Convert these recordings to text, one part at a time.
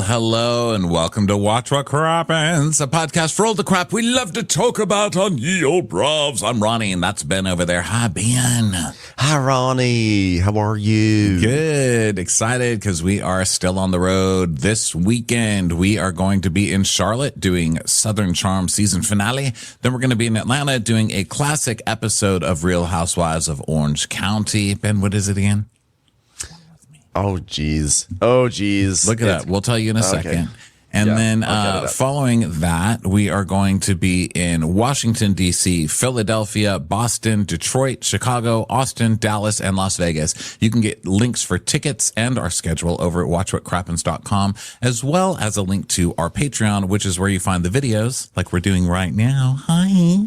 hello, and welcome to Watch What Crappens, a podcast for all the crap we love to talk about on ye old brovs. I'm Ronnie, and that's Ben over there. Hi, Ben. Hi, Ronnie. How are you? Good. Excited because we are still on the road. This weekend, we are going to be in Charlotte doing Southern Charm season finale. Then we're going to be in Atlanta doing a classic episode of Real Housewives of Orange County. Ben, what is it again? Oh, geez. Look it up. We'll tell you in a second. And then following that, we are going to be in Washington, D.C., Philadelphia, Boston, Detroit, Chicago, Austin, Dallas, and Las Vegas. You can get links for tickets and our schedule over at watchwhatcrappens.com, as well as a link to our Patreon, which is where you find the videos like we're doing right now. Hi.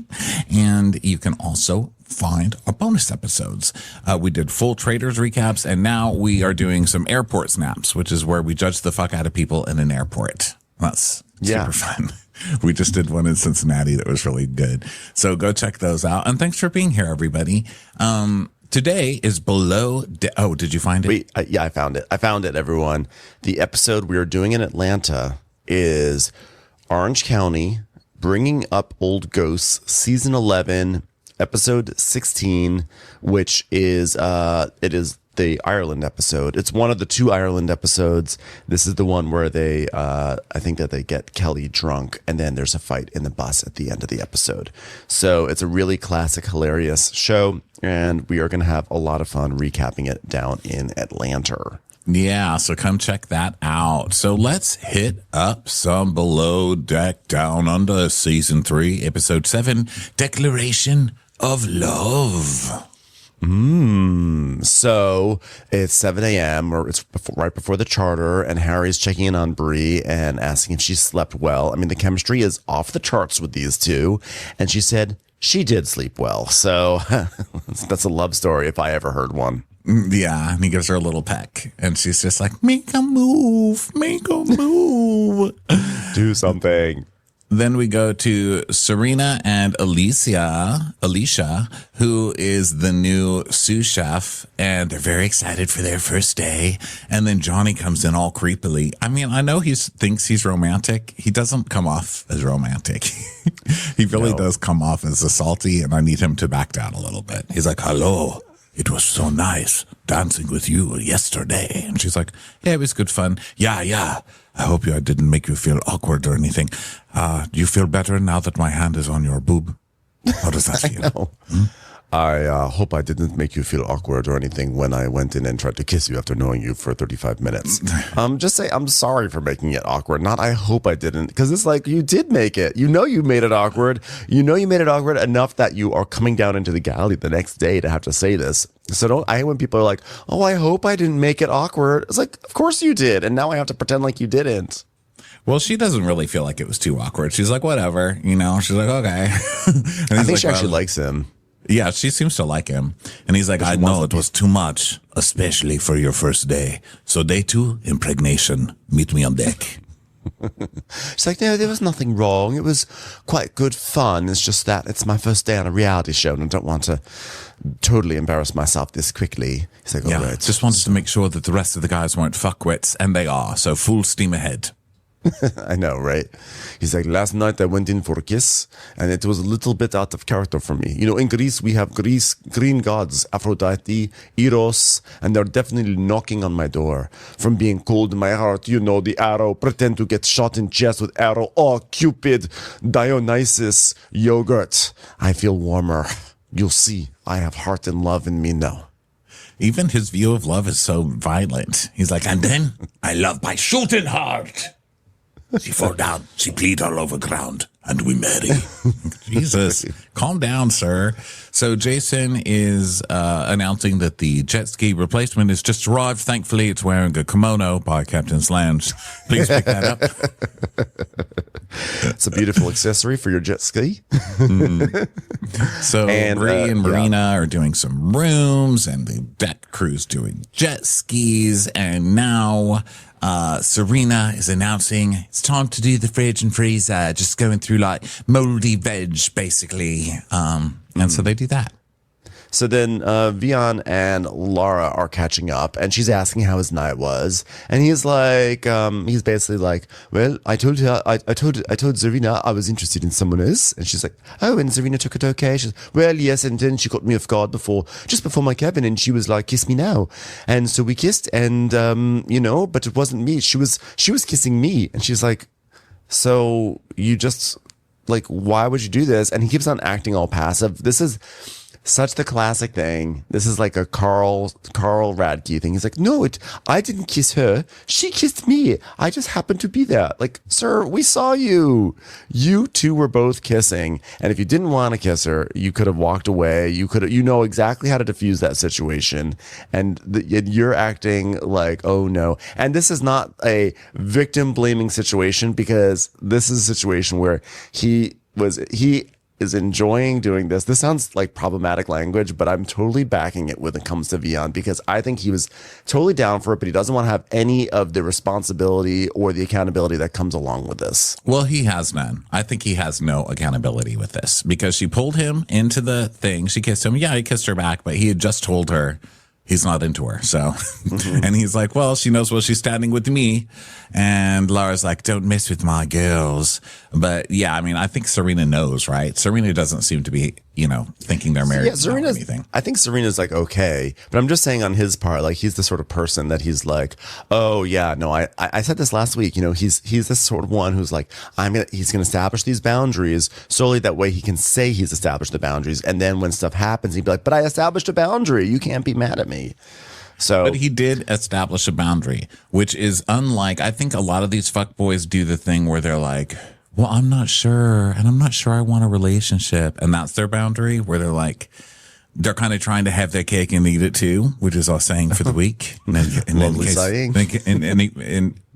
And you can also find our bonus episodes. We did full traders recaps, and now we are doing some airport snaps, which is where we judge the fuck out of people in an airport. That's super fun. We just did one in Cincinnati that was really good. So go check those out. And thanks for being here, everybody. Today is below. Did you find it? I found it. I found it, everyone. The episode we are doing in Atlanta is Orange County, Bringing Up Old Ghosts, Season 11, Episode 16, which is it is the Ireland episode. It's one of the two Ireland episodes. This is the one where they I think that they get Kelly drunk, and then there's a fight in the bus at the end of the episode. So it's a really classic, hilarious show, and we are going to have a lot of fun recapping it down in Atlanta. Yeah, so come check that out. So let's hit up some Below Deck Down Under Season 3, Episode 7, Declaration of Love. So it's 7 a.m. or it's right before the charter, and Harry's checking in on Bree and asking if she slept well. I mean, the chemistry is off the charts with these two, and she said she did sleep well. So that's a love story if I ever heard one. Yeah, and he gives her a little peck, and she's just like, make a move, do something. Then we go to Serena and Alicia, who is the new sous chef, and they're very excited for their first day. And then Johnny comes in all creepily. I mean, I know he thinks he's romantic. He doesn't come off as romantic. He really does come off as salty, and I need him to back down a little bit. He's like, hello. It was so nice dancing with you yesterday. And she's like, yeah, it was good fun. Yeah. I hope I didn't make you feel awkward or anything. Do you feel better now that my hand is on your boob? How does that feel? I hope I didn't make you feel awkward or anything when I went in and tried to kiss you after knowing you for 35 minutes. Just say I'm sorry for making it awkward. Not I hope I didn't, because it's like you did make it. You know you made it awkward. You know you made it awkward enough that you are coming down into the galley the next day to have to say this. So I hate when people are like, oh, I hope I didn't make it awkward. It's like, of course you did. And now I have to pretend like you didn't. Well, she doesn't really feel like it was too awkward. She's like, whatever, She's like, okay. I think she actually likes him. Yeah, she seems to like him. And he's like, I know it was too much, especially for your first day. So day 2, impregnation. Meet me on deck. She's like, no, there was nothing wrong. It was quite good fun. It's just that it's my first day on a reality show, and I don't want to totally embarrass myself this quickly. He's like, all right. Just wanted to make sure that the rest of the guys weren't fuckwits, and they are. So full steam ahead. I know, right? He's like, last night I went in for a kiss, and it was a little bit out of character for me. In Greece, we have green gods, Aphrodite, Eros, and they're definitely knocking on my door. From being cold in my heart, the arrow, pretend to get shot in chest with arrow. Oh, Cupid, Dionysus, yogurt. I feel warmer. You'll see, I have heart and love in me now. Even his view of love is so violent. He's like, and then I love by shooting heart. She fall down, she bleed all over ground, and we marry. Jesus, calm down, sir. So Jason is announcing that the jet ski replacement has just arrived. Thankfully, it's wearing a kimono by Captain's Lounge. Please pick that up. It's a beautiful accessory for your jet ski. So Bree and Marina are doing some rooms, and the deck crew's doing jet skis, and now Serena is announcing it's time to do the fridge and freezer, just going through like moldy veg, basically. And so they do that. So then Vion and Lara are catching up, and she's asking how his night was, and he's like, he's basically like, well, I told Zarina I was interested in someone else, and she's like, oh, and Zarina took it okay. She's well, yes, and then she caught me off guard just before my cabin, and she was like, kiss me now, and so we kissed, and but it wasn't me. She was kissing me, and she's like, so you just like, why would you do this? And he keeps on acting all passive. This is such the classic thing. This is like a Carl Radke thing. He's like, no, I didn't kiss her. She kissed me. I just happened to be there. Like, sir, we saw you. You two were both kissing. And if you didn't want to kiss her, you could have walked away. You know exactly how to diffuse that situation. And you're acting like, oh no. And this is not a victim blaming situation, because this is a situation where he is enjoying doing this. This sounds like problematic language, but I'm totally backing it when it comes to Vion, because I think he was totally down for it, but he doesn't want to have any of the responsibility or the accountability that comes along with this. Well, he has none. I think he has no accountability with this, because she pulled him into the thing. She kissed him. Yeah, he kissed her back, but he had just told her he's not into her. So, and he's like, well, she knows well she's standing with me. And Lara's like, don't mess with my girls. But yeah, I mean, I think Serena knows, right? Serena doesn't seem to be, thinking they're married. Yeah, I think Serena's like, okay. But I'm just saying on his part, like, he's the sort of person that he's like, oh yeah, no, I said this last week, he's this sort of one who's like, he's going to establish these boundaries solely that way he can say he's established the boundaries. And then when stuff happens, he'd be like, but I established a boundary. You can't be mad at me. So, but he did establish a boundary, which is unlike, I think a lot of these fuckboys do the thing where they're like, well, I'm not sure, and I'm not sure I want a relationship. And that's their boundary, where they're like, they're kind of trying to have their cake and eat it too, which is our saying for the week. In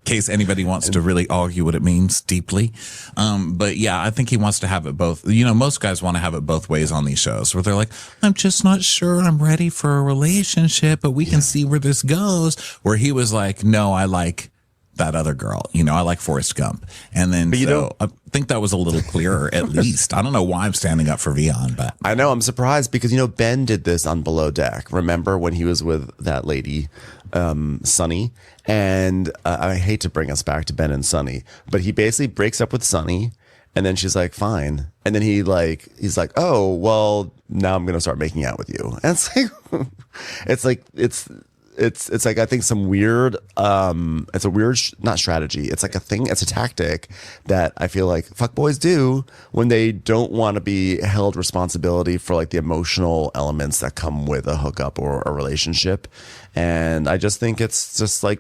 case anybody wants to really argue what it means deeply. But yeah, I think he wants to have it both. Most guys want to have it both ways on these shows, where they're like, I'm just not sure I'm ready for a relationship, but we can see where this goes. Where he was like, no, I like that other girl. I like Forrest Gump. And then I think that was a little clearer, at least. I don't know why I'm standing up for Vion, but I know I'm surprised, because Ben did this on Below Deck. Remember when he was with that lady, Sunny? And I hate to bring us back to Ben and Sunny, but he basically breaks up with Sunny, and then she's like, fine. And then he's like, oh, well, now I'm gonna start making out with you. And it's like I think some weird it's a weird not strategy, it's like a thing, it's a tactic that I feel like fuckboys do when they don't want to be held responsibility for like the emotional elements that come with a hookup or a relationship. And I just think it's just like,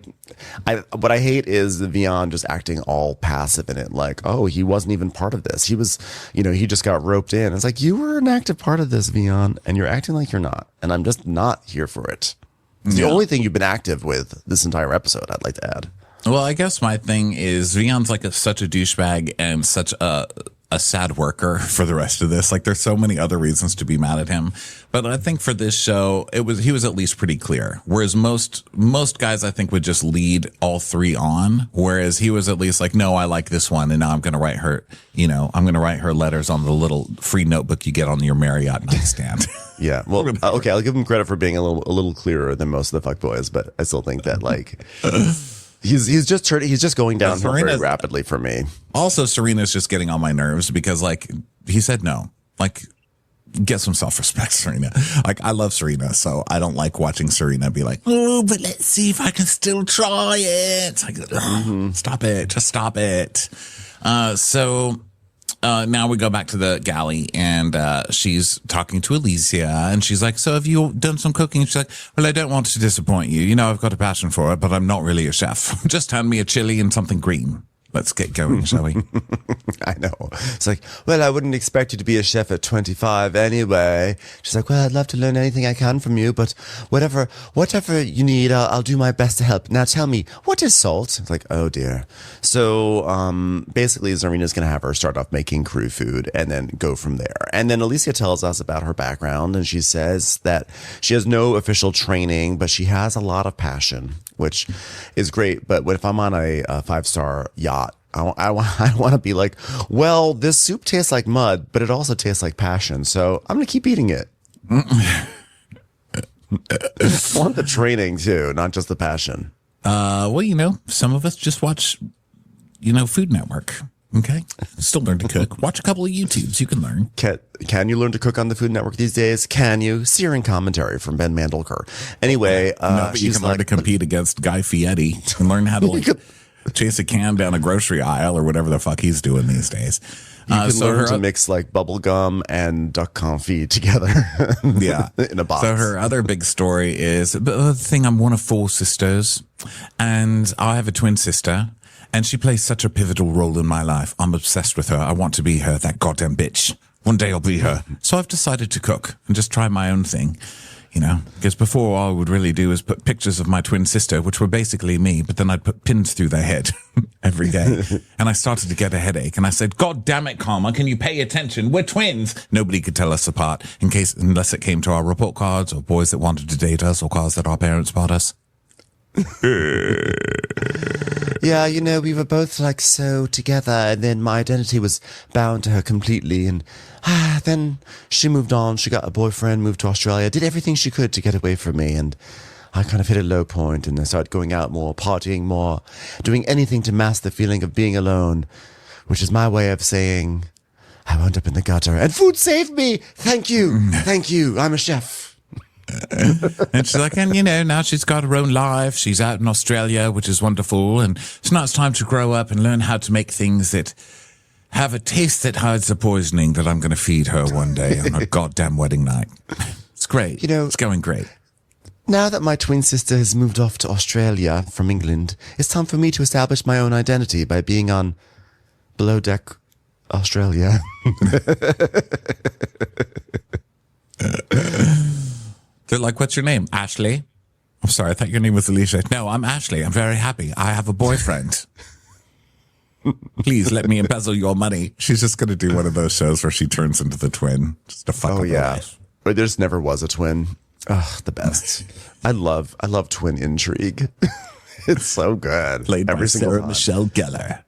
what I hate is Vion just acting all passive in it, like, oh, he wasn't even part of this, he was, he just got roped in. It's like, you were an active part of this, Vion, and you're acting like you're not, and I'm just not here for it. It's the only thing you've been active with this entire episode, I'd like to add. Well, I guess my thing is Vion's like such a douchebag and such a sad worker for the rest of this. Like, there's so many other reasons to be mad at him. But I think for this show, he was at least pretty clear. Whereas most guys, I think, would just lead all three on. Whereas he was at least like, no, I like this one, and now I'm going to write her, I'm going to write her letters on the little free notebook you get on your Marriott nightstand. Yeah. Well, okay, I'll give him credit for being a little clearer than most of the fuckboys, but I still think that like he's just going downhill very rapidly for me. Also, Serena's just getting on my nerves, because like he said no. Like, get some self-respect, Serena. Like, I love Serena, so I don't like watching Serena be like, oh, but let's see if I can still try it. Like, stop it. Just stop it. So now we go back to the galley, and she's talking to Alicia, and she's like, so have you done some cooking? She's like, well, I don't want to disappoint you. I've got a passion for it, but I'm not really a chef. Just hand me a chili and something green. Let's get going, shall we? I know. It's like, well, I wouldn't expect you to be a chef at 25 anyway. She's like, well, I'd love to learn anything I can from you, but whatever you need, I'll do my best to help. Now tell me, what is salt? It's like, oh dear. So basically, Zarina's going to have her start off making crew food and then go from there. And then Alicia tells us about her background, and she says that she has no official training, but she has a lot of passion, which is great. But if I'm on a 5-star yacht, I want to be like, well, this soup tastes like mud, but it also tastes like passion, so I'm going to keep eating it. training too, not just the passion. Well, some of us just watch, Food Network. Okay. Still learn to cook. Watch a couple of YouTubes. You can learn. Can you learn to cook on the Food Network these days? Can you? Searing commentary from Ben Mandelker. Anyway, no, but you can learn to compete against Guy Fieri and learn how to chase a can down a grocery aisle or whatever the fuck he's doing these days. You can learn to mix like bubble gum and duck confit together. Yeah. In a box. So her other big story is the thing. I'm one of 4 sisters and I have a twin sister. And she plays such a pivotal role in my life. I'm obsessed with her. I want to be her, that goddamn bitch. One day I'll be her. So I've decided to cook and just try my own thing, because before all I would really do is put pictures of my twin sister, which were basically me, but then I'd put pins through their head every day. And I started to get a headache. And I said, God damn it, Karma, can you pay attention? We're twins. Nobody could tell us apart unless it came to our report cards or boys that wanted to date us or cars that our parents bought us. Yeah, we were both like so together, and then my identity was bound to her completely, and then she moved on, she got a boyfriend, moved to Australia, did everything she could to get away from me, and I kind of hit a low point, and I started going out more, partying more, doing anything to mask the feeling of being alone, which is my way of saying, I wound up in the gutter, and food saved me! Thank you, I'm a chef. And she's like, and now she's got her own life. She's out in Australia, which is wonderful. And so now it's time to grow up and learn how to make things that have a taste that hides the poisoning that I'm going to feed her one day on her goddamn wedding night. It's great. It's going great. Now that my twin sister has moved off to Australia from England, it's time for me to establish my own identity by being on Below Deck Australia. They're like, what's your name? Ashley? I'm sorry, I thought your name was Alicia. No, I'm Ashley. I'm very happy. I have a boyfriend. Please let me embezzle your money. She's just going to do one of those shows where she turns into the twin. Just to fuck up her life. Or there's never was a twin. Ugh, the best. I love twin intrigue. It's so good. Played by Sarah Michelle Gellar.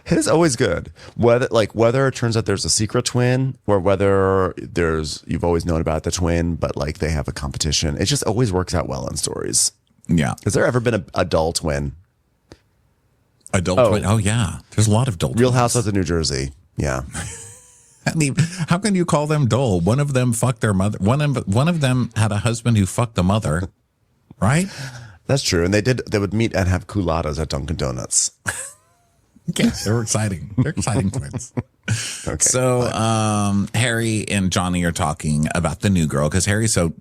It is always good. Whether it turns out there's a secret twin or whether you've always known about the twin, but like they have a competition. It just always works out well in stories. Yeah. Has there ever been a dull twin? Twin? Oh yeah. There's a lot of dull Real twins. Housewives of New Jersey. Yeah. I mean, how can you call them dull? One of them fucked their mother. One of them had a husband who fucked the mother, right? That's true. And they would meet and have culottes at Dunkin' Donuts. Yeah, they're exciting. They're exciting twins. Okay, so Harry and Johnny are talking about the new girl because Harry's so,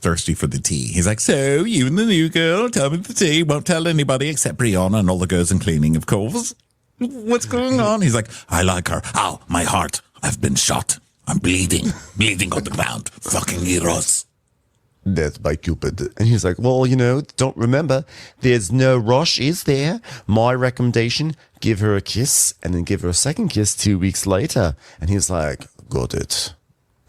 thirsty for the tea. He's like, so you and the new girl, tell me the tea. Won't tell anybody except Brianna and all the girls in cleaning, of course. What's going on? He's like, I like her. Ow, my heart. I've been shot. I'm bleeding on the ground. Fucking heroes. Death by Cupid. And he's like, well, don't remember, there's no rush, is there? My recommendation, give her a kiss and then give her a second kiss 2 weeks later. And he's like, got it.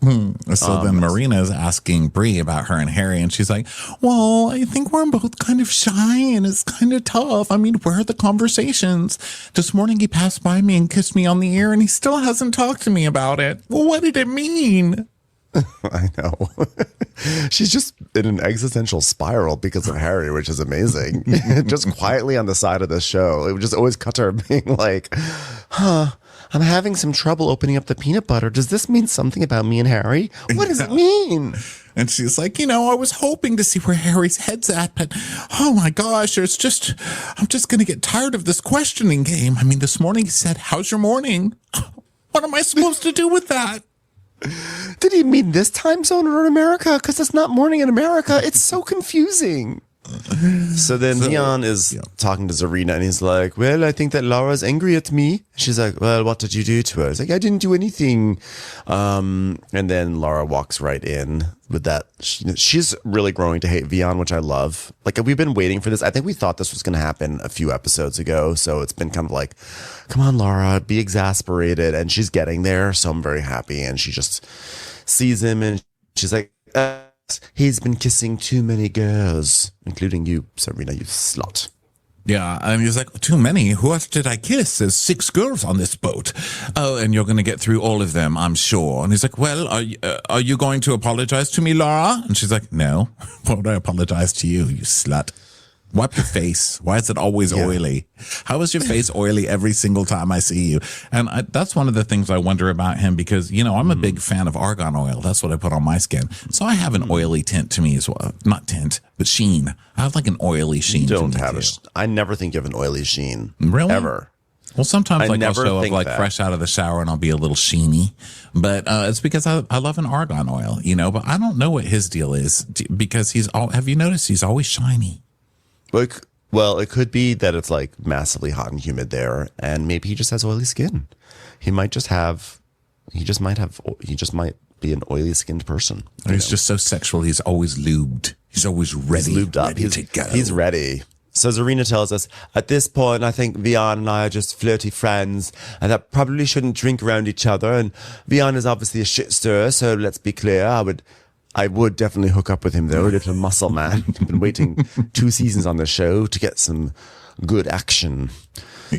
So then Marina is asking Bree about her and Harry, and she's like, well, I think we're both kind of shy and it's kind of tough. I mean, where are the conversations? This morning he passed by me and kissed me on the ear and he still hasn't talked to me about it. Well, what did it mean? I know. She's just in an existential spiral because of Harry, which is amazing. Just quietly on the side of the show. It would just always cut to her being like, I'm having some trouble opening up the peanut butter. Does this mean something about me and Harry? What does it mean? And she's like, I was hoping to see where Harry's head's at, but oh my gosh, I'm just going to get tired of this questioning game. I mean, this morning he said, how's your morning? What am I supposed to do with that? Did he mean this time zone or in America? Because it's not morning in America. It's so confusing. So then Vion is talking to Zarina and he's like, well, I think that Lara's angry at me. She's like, well, what did you do to her? He's like, I didn't do anything. And then Lara walks right in with that. She's really growing to hate Vion, which I love. Like, we've been waiting for this. I think we thought this was going to happen a few episodes ago. So it's been kind of like, come on, Lara, be exasperated. And she's getting there. So I'm very happy. And she just sees him and she's like, he's been kissing too many girls, including you, Serena, you slut. Yeah, and he's like, too many. Who else did I kiss? There's 6 girls on this boat. Oh, and you're going to get through all of them, I'm sure. And he's like, well, are you going to apologize to me, Lara? And she's like, no. Why would I apologize to you, you slut? Wipe your face. Why is it always oily? How is your face oily every single time I see you? And that's one of the things I wonder about him because, I'm a big fan of argan oil. That's what I put on my skin. So I have an oily tint to me as well. Not tint, but sheen. I have like an oily sheen to me too. I never think you have an oily sheen. Really? Ever. Well, sometimes I'll show up fresh out of the shower and I'll be a little sheeny, but it's because I love an argan oil, but I don't know what his deal is because have you noticed he's always shiny? Well, it could be that it's like massively hot and humid there, and maybe he just has oily skin. He might be an oily skinned person. He's just so sexual. He's always lubed. He's always ready. He's lubed up. He's ready. So Zarina tells us, at this point, I think Vion and I are just flirty friends and that probably shouldn't drink around each other. And Vion is obviously a shit stirrer, so let's be clear. I would definitely hook up with him, though. A little muscle man. I've been waiting 2 seasons on the show to get some good action.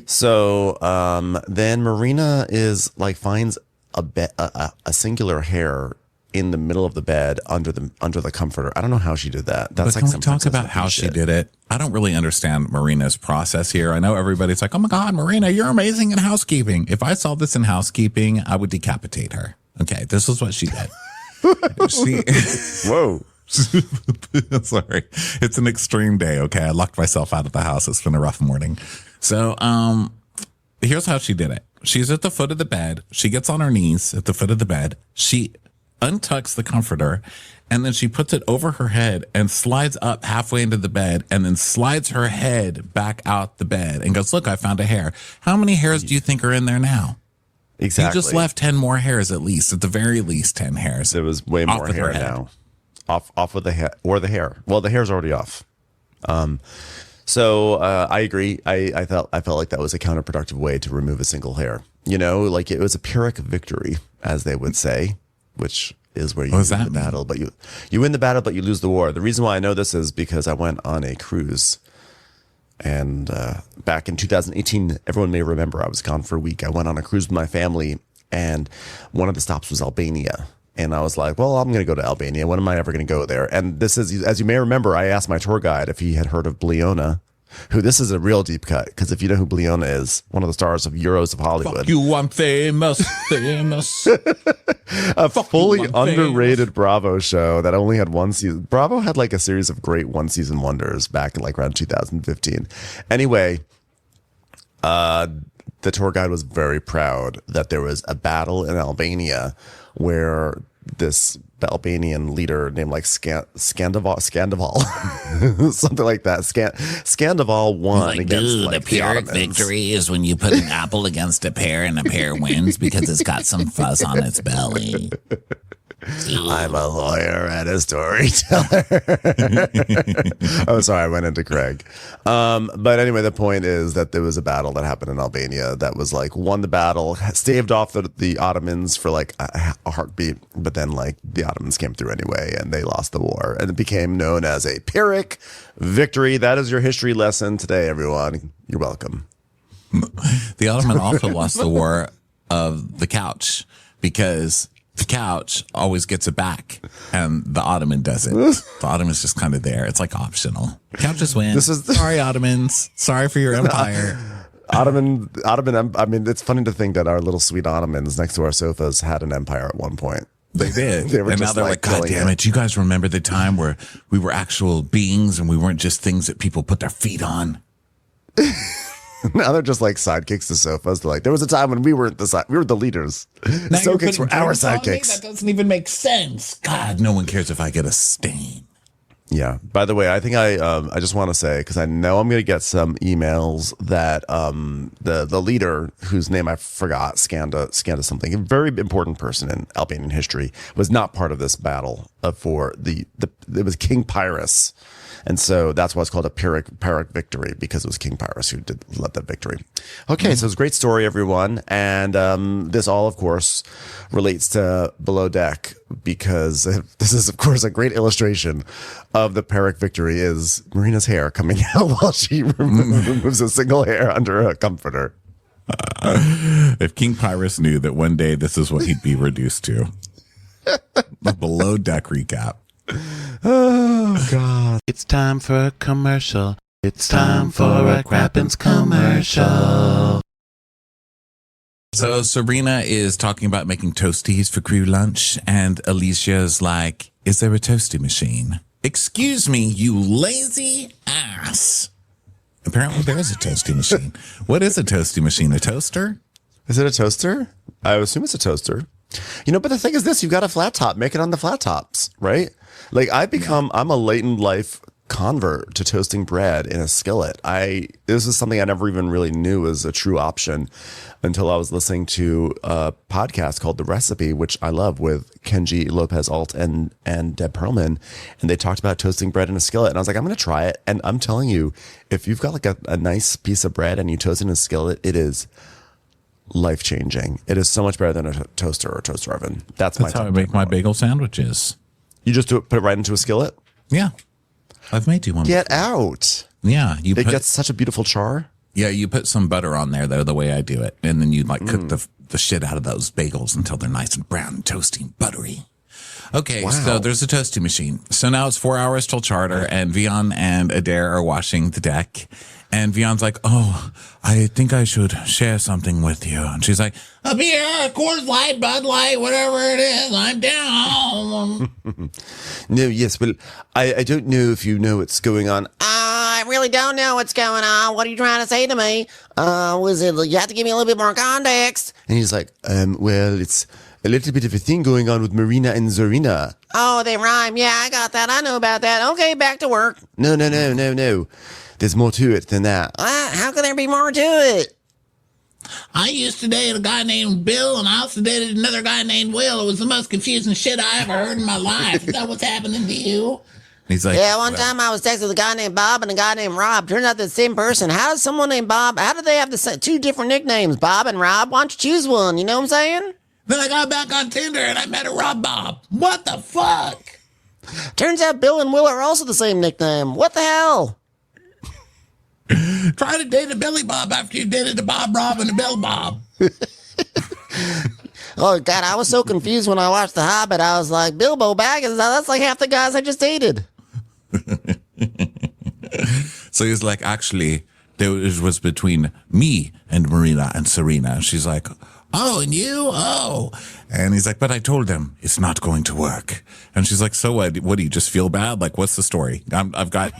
So then Marina finds a singular hair in the middle of the bed under the comforter. I don't know how she did that. But can we talk about how she did it? I don't really understand Marina's process here. I know everybody's like, oh my God, Marina, you're amazing in housekeeping. If I saw this in housekeeping, I would decapitate her. Okay, this is what she did. Whoa. Sorry. It's an extreme day. Okay. I locked myself out of the house. It's been a rough morning. So, here's how she did it. She's at the foot of the bed. She gets on her knees at the foot of the bed. She untucks the comforter and then she puts it over her head and slides up halfway into the bed and then slides her head back out the bed and goes, look, I found a hair. How many hairs do you think are in there now? Exactly. You just left 10 more hairs at the very least 10 hairs. There was way more hair now. Off with the hair or the hair. Well, the hair's already off. So I agree. I felt like that was a counterproductive way to remove a single hair. Like it was a Pyrrhic victory, as they would say, which is where you win the battle, but you win the battle, but you lose the war. The reason why I know this is because I went on a cruise. And back in 2018, everyone may remember I was gone for a week. I went on a cruise with my family, and one of the stops was Albania. And I was like, well, I'm going to go to Albania. When am I ever going to go there? And this is, as you may remember, I asked my tour guide if he had heard of Bliona, this is a real deep cut. Because if you know who Bliona is, one of the stars of Euros of Hollywood. Fuck you, I'm famous. A fully underrated Bravo show that only had one season. Bravo had like a series of great one-season wonders back in like around 2015. Anyway, the tour guide was very proud that there was a battle in Albania where this Albanian leader named like Skandival, something like that. Skandival won against the Pyrrhic victory is when you put an apple against a pear and a pear wins because it's got some fuzz on its belly. I'm a lawyer and a storyteller. Oh, sorry, I went into Craig. But anyway, the point is that there was a battle that happened in Albania that was like won the battle, staved off the Ottomans for like a heartbeat, but then like the Ottomans came through anyway and they lost the war and it became known as a Pyrrhic victory. That is your history lesson today, everyone. You're welcome. The Ottoman also lost the war of the couch because the couch always gets it back and the Ottoman doesn't. The Ottoman's just kind of there. It's like optional. Couches win. Sorry, Ottomans. Sorry for your empire. Ottoman. I mean, it's funny to think that our little sweet Ottomans next to our sofas had an empire at one point. They did. And now they're like, God damn it. You guys remember the time where we were actual beings and we weren't just things that people put their feet on? Now they're just like sidekicks to sofas. They're like, there was a time when we were the leaders. The sidekicks were our sidekicks. That doesn't even make sense. God, no one cares if I get a stain. Yeah. By the way, I think I just want to say, because I know I'm going to get some emails that the leader, whose name I forgot, Skanda something, a very important person in Albanian history, was not part of this battle it was King Pyrrhus. And so that's why it's called a Pyrrhic victory, because it was King Pyrrhus who led that victory. Okay, so it's a great story, everyone. And this all, of course, relates to Below Deck, because this is, of course, a great illustration of the Pyrrhic victory is Marina's hair coming out while she removes a single hair under a comforter. If King Pyrrhus knew that one day this is what he'd be reduced to. The Below Deck recap. Oh, God. It's time for a commercial. It's time for a Crappens commercial. So Serena is talking about making toasties for crew lunch, and Alicia's like, is there a toasty machine? Excuse me, you lazy ass. Apparently there is a toasty machine. What is a toasty machine? A toaster? Is it a toaster? I assume it's a toaster. But the thing is this, you've got a flat top, make it on the flat tops, right? Like I'm a late in life convert to toasting bread in a skillet. This is something I never even really knew was a true option until I was listening to a podcast called The Recipe, which I love, with Kenji Lopez Alt and Deb Perlman. And they talked about toasting bread in a skillet. And I was like, I'm going to try it. And I'm telling you, if you've got like a nice piece of bread and you toast it in a skillet, it is life-changing. It is so much better than a toaster or a toaster oven. That's how I make my bagel sandwiches. You just put it right into a skillet? Yeah. I've made you one. Get out. Yeah. It gets such a beautiful char. Yeah, you put some butter on there, though, the way I do it. And then you cook the shit out of those bagels until they're nice and brown and toasty and buttery. Okay, wow. So there's a toasty machine. So now it's 4 hours till charter, and Vion and Adair are washing the deck. And Vion's like, oh, I think I should share something with you. And she's like, a beer, Coors Light, Bud Light, whatever it is, I'm down. No, yes, well, I don't know if you know what's going on. I really don't know what's going on. What are you trying to say to me? You have to give me a little bit more context. And he's like, well, it's a little bit of a thing going on with Marina and Zarina. Oh, they rhyme. Yeah, I got that. I know about that. Okay, back to work. No. There's more to it than that. How can there be more to it? I used to date a guy named Bill, and I also dated another guy named Will. It was the most confusing shit I ever heard in my life. Is that what's happening to you? He's like, yeah, one time I was texting with a guy named Bob and a guy named Rob. Turns out they're the same person. How does someone named Bob, how do they have two different nicknames, Bob and Rob? Why don't you choose one? You know what I'm saying? Then I got back on Tinder and I met a Rob Bob. What the fuck? Turns out Bill and Will are also the same nickname. What the hell? Try to date a Billy Bob after you dated a Bob Rob and a Bill Bob. Oh, God, I was so confused when I watched The Hobbit. I was like, Bilbo Baggins, that's like half the guys I just dated. So he's like, actually, it was between me and Marina and Serena. She's like, oh, and you? Oh. And he's like, but I told them it's not going to work. And she's like, so what do you just feel bad? Like, what's the story? I've got...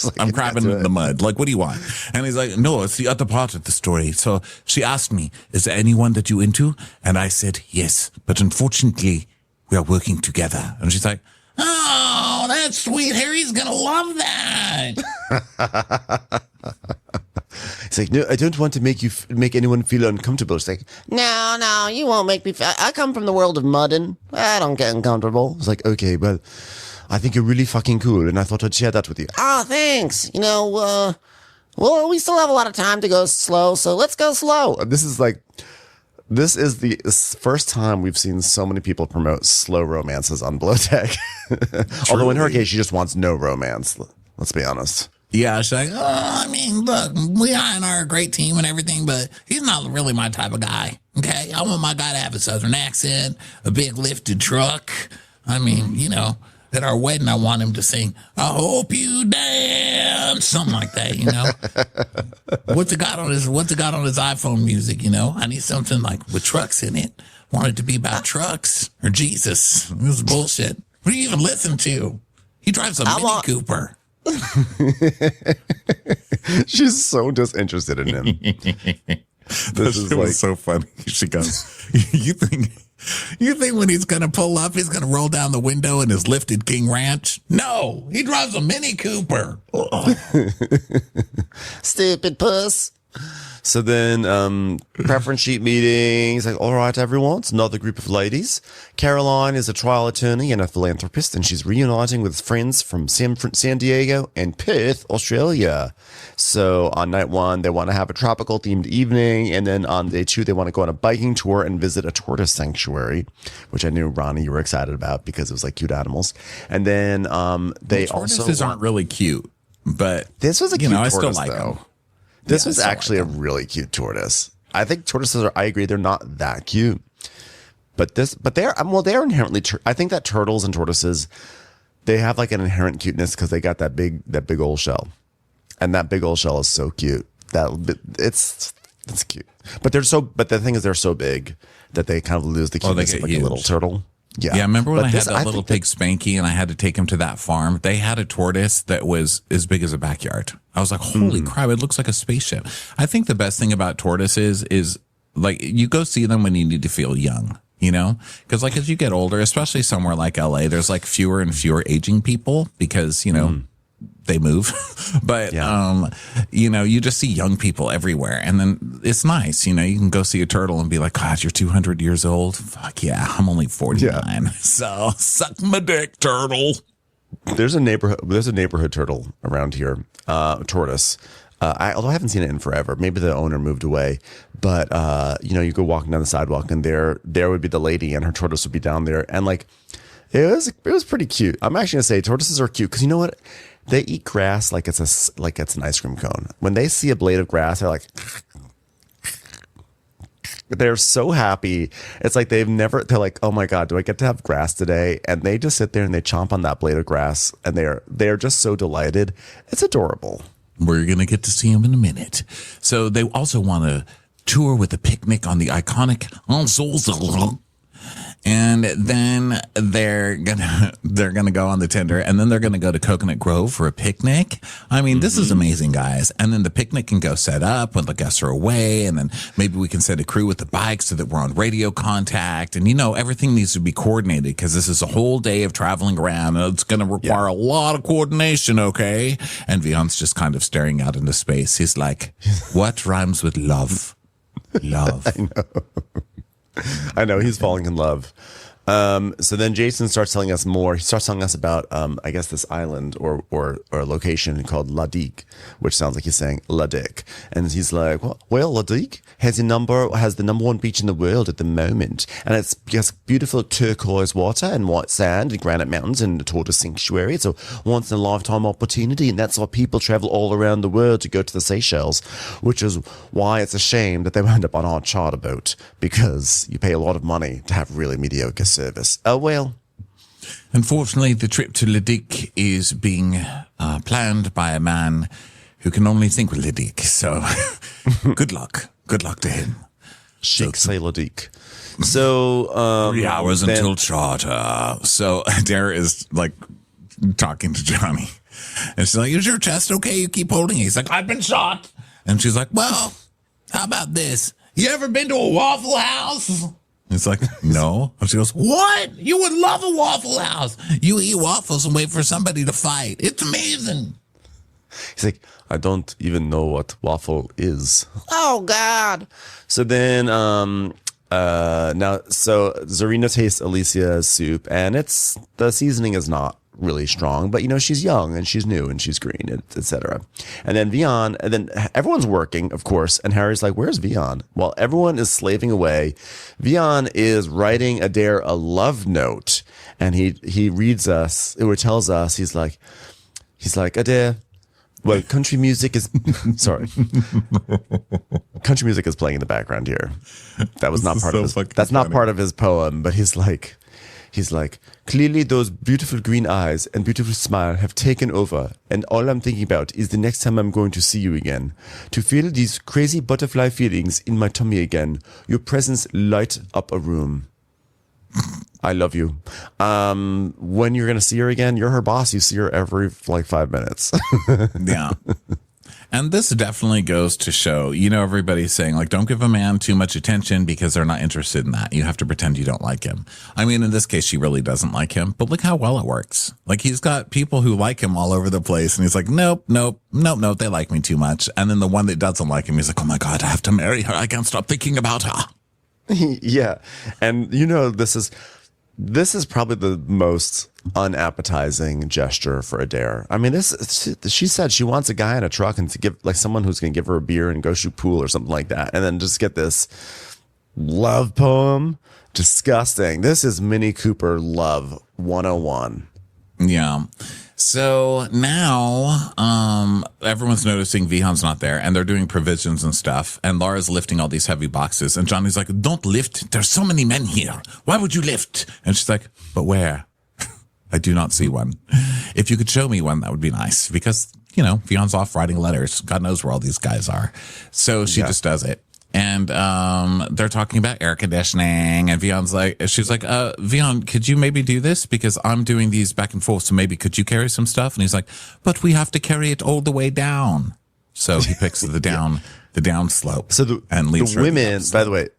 Like, I'm crabbing in the mud. Like, what do you want? And he's like, no, it's the other part of the story. So she asked me, is there anyone that you into? And I said, yes, but unfortunately, we are working together. And she's like, oh, that's sweet. Harry's going to love that. It's like, no, I don't want to make anyone feel uncomfortable. It's like, no, you won't make me feel. I come from the world of mudding. I don't get uncomfortable. It's like, okay, well, I think you're really fucking cool, and I thought I'd share that with you. Oh, thanks. Well, we still have a lot of time to go slow, so let's go slow. This is the first time we've seen so many people promote slow romances on Below Deck. Although in her case, she just wants no romance. Let's be honest. Yeah, she's like, I mean, look, we and I are a great team and everything, but he's not really my type of guy, okay? I want my guy to have a southern accent, a big lifted truck. I mean, at our wedding, I want him to sing, I hope you dance, something like that, What's it got on his iPhone music, I need something like with trucks in it. Want it to be about trucks or Jesus. This is bullshit. What do you even listen to? He drives a Mini Cooper. She's so disinterested in him. This is so funny. She goes, You think when he's going to pull up, he's going to roll down the window in his lifted King Ranch? No, he drives a Mini Cooper. Stupid puss. So then preference sheet meeting. He's like, all right, everyone, it's another group of ladies. Caroline is a trial attorney and a philanthropist, and she's reuniting with friends from San Diego and Perth, Australia. So on night 1, they want to have a tropical themed evening. And then on day 2, they want to go on a biking tour and visit a tortoise sanctuary, which I knew, Ronnie, you were excited about because it was like cute animals. And then tortoises aren't really cute, but this was a cute tortoise, I still like them. This was actually a really cute tortoise. I think tortoises I agree, they're not that cute. But they're inherently, I think that turtles and tortoises, they have like an inherent cuteness because they got that big old shell. And that big old shell is so cute. It's cute. But the thing is they're so big that they kind of lose the cuteness of like a little turtle. Yeah. Remember when I had that little pig Spanky and I had to take him to that farm? They had a tortoise that was as big as a backyard. I was like, holy crap, it looks like a spaceship. I think the best thing about tortoises is like you go see them when you need to feel young, because like as you get older, especially somewhere like LA, there's like fewer and fewer aging people because, they move. But, you just see young people everywhere. And then it's nice, you can go see a turtle and be like, God, you're 200 years old. Fuck yeah, I'm only 49. Yeah. So suck my dick, turtle. There's a neighborhood turtle around here, tortoise. Although I haven't seen it in forever. Maybe the owner moved away. But, you go walking down the sidewalk and there would be the lady and her tortoise would be down there. And like, it was pretty cute. I'm actually going to say tortoises are cute because you know what? They eat grass like it's an ice cream cone. When they see a blade of grass, they're like, they're so happy. It's like they're like, oh my God, do I get to have grass today? And they just sit there and they chomp on that blade of grass and they're just so delighted. It's adorable. We're going to get to see them in a minute. So they also want to tour with a picnic on the iconic and then they're gonna go on the Tinder, and then they're gonna go to Coconut Grove for a picnic. I mean, this is amazing, guys. And then the picnic can go set up when the guests are away, and then maybe we can send a crew with the bikes so that we're on radio contact. And everything needs to be coordinated because this is a whole day of traveling around, and it's gonna require a lot of coordination. Okay? And Vion's just kind of staring out into space. He's like, "What rhymes with love? Love." I know he's falling in love. So then Jason starts telling us more. He starts telling us about, I guess, this island or location called La Digue, which sounds like he's saying La Digue. And he's like, well, La Digue has the number 1 beach in the world at the moment. And it's beautiful turquoise water and white sand and granite mountains and a tortoise sanctuary. It's a once in a lifetime opportunity. And that's why people travel all around the world to go to the Seychelles, which is why it's a shame that they wound up on our charter boat because you pay a lot of money to have really mediocre service. Oh, well. Unfortunately, the trip to La Digue is being planned by a man who can only think with La Digue. So good luck. Good luck to him. Chic say La Digue. So 3 hours until charter. So Dara is like talking to Johnny. And she's like, is your chest okay? You keep holding it. He's like, I've been shot. And she's like, well, how about this? You ever been to a Waffle House? It's like, no. And she goes, what? You would love a Waffle House. You eat waffles and wait for somebody to fight. It's amazing. He's like, I don't even know what waffle is. Oh, God. So then, so Zarina tastes Alicia's soup, and the seasoning is not really strong, but she's young and she's new and she's green, etc. And then everyone's working, of course, and Harry's like, where's Vion? While everyone is slaving away, Vion is writing Adair a love note, and he reads us, or tells us, he's like, Adair, well, country music is sorry. Country music is playing in the background here. That was not part of his that's not part of his poem, but he's like, clearly those beautiful green eyes and beautiful smile have taken over, and all I'm thinking about is the next time I'm going to see you again. To feel these crazy butterfly feelings in my tummy again. Your presence light up a room. I love you. When you're going to see her again, you're her boss. You see her every 5 minutes. Yeah. And this definitely goes to show, everybody's saying, like, don't give a man too much attention because they're not interested in that. You have to pretend you don't like him. I mean, in this case, she really doesn't like him, but look how well it works. Like, he's got people who like him all over the place, and he's like, nope, they like me too much. And then the one that doesn't like him, he's like, oh my God, I have to marry her. I can't stop thinking about her. Yeah. And, this is probably the most unappetizing gesture for Adair. I mean, she said she wants a guy in a truck and to give like someone who's going to give her a beer and go shoot pool or something like that. And then just get this love poem. Disgusting. This is Mini Cooper love 101. Yeah. So now everyone's noticing Vihon's not there and they're doing provisions and stuff. And Lara's lifting all these heavy boxes. And Johnny's like, don't lift. There's so many men here. Why would you lift? And she's like, but where? I do not see one. If you could show me one, that would be nice. Because, Vihon's off writing letters. God knows where all these guys are. So she just does it. And they're talking about air conditioning, and she's like, Vion, could you maybe do this? Because I'm doing these back and forth, so maybe could you carry some stuff? And he's like, but we have to carry it all the way down. So he picks the down slope. So and leads the women, by the way,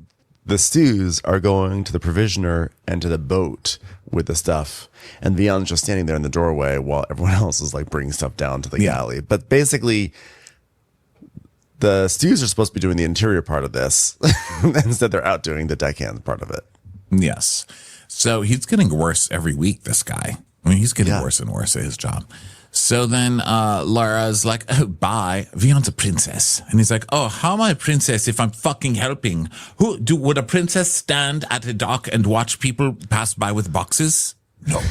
the stews are going to the provisioner and to the boat with the stuff. And Vion's just standing there in the doorway while everyone else is like bringing stuff down to the galley. But basically, the stews are supposed to be doing the interior part of this. Instead, they're out doing the deckhand part of it. Yes. So he's getting worse every week, this guy. I mean, he's getting worse and worse at his job. So then Lara's like, oh, bye. Vion's a princess. And he's like, oh, how am I a princess if I'm fucking helping? Would a princess stand at a dock and watch people pass by with boxes? No.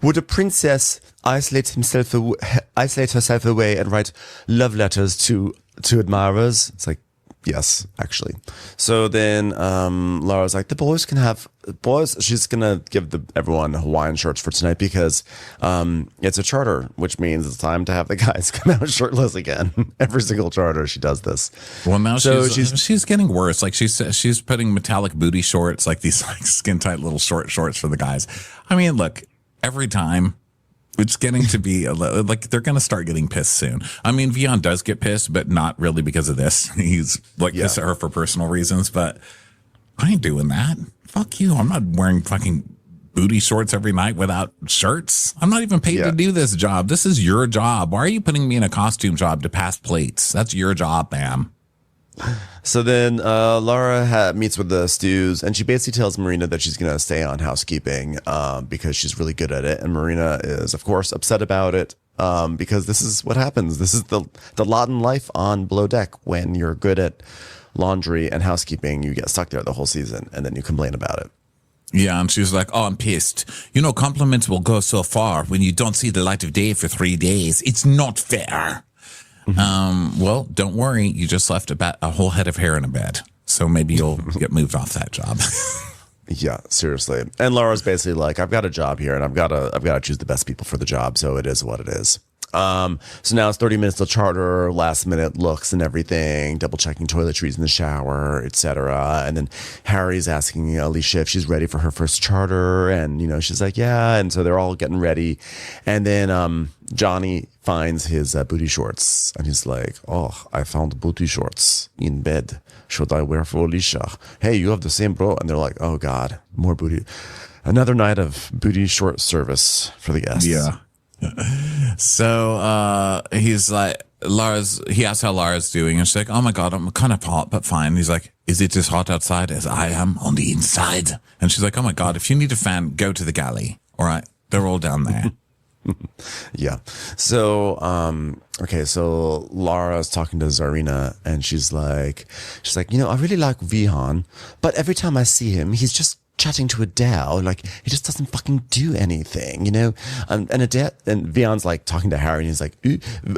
Would a princess isolate herself away and write love letters to admirers? It's like, yes, actually. So then Lara's like, the boys can have boys. She's gonna give everyone Hawaiian shirts for tonight because it's a charter, which means it's time to have the guys come out shirtless again. Every single charter, she does this. Well, now she's getting worse. Like she's putting metallic booty shorts, like these like skin tight little shorts for the guys. I mean, look, every time. It's getting to be like they're going to start getting pissed soon. I mean, Vion does get pissed, but not really because of this. He's like pissed at her for personal reasons, but I ain't doing that. Fuck you. I'm not wearing fucking booty shorts every night without shirts. I'm not even paid to do this job. This is your job. Why are you putting me in a costume job to pass plates? That's your job, ma'am. So then Lara meets with the stews, and she basically tells Marina that she's going to stay on housekeeping because she's really good at it. And Marina is, of course, upset about it because this is what happens. This is the lot in life on below deck. When you're good at laundry and housekeeping, you get stuck there the whole season, and then you complain about it. Yeah, and she's like, oh, I'm pissed. Compliments will go so far when you don't see the light of day for 3 days. It's not fair. Well, don't worry. You just left a whole head of hair in a bed. So maybe you'll get moved off that job. Yeah, seriously. And Laura's basically like, I've got a job here and I've got to choose the best people for the job. So it is what it is. So now it's 30 minutes till charter, last minute looks and everything, double checking toiletries in the shower, etc. And then Harry's asking Alicia if she's ready for her first charter. And, she's like, yeah. And so they're all getting ready. And then, Johnny finds his booty shorts and he's like, oh, I found booty shorts in bed. Should I wear for Alicia? Hey, you have the same bro. And they're like, oh God, more booty. Another night of booty short service for the guests. Yeah. So he's like, he asks how Lara's doing, and she's like, oh my God, I'm kind of hot, but fine. And he's like, is it as hot outside as I am on the inside? And she's like, oh my God, if you need a fan, go to the galley. All right, they're all down there. Yeah. So, so Lara's talking to Zarina, and she's like, I really like Vihan, but every time I see him, he's just chatting to Adele, like he just doesn't fucking do anything, and Adele, and Vian's like talking to Harry, and he's like,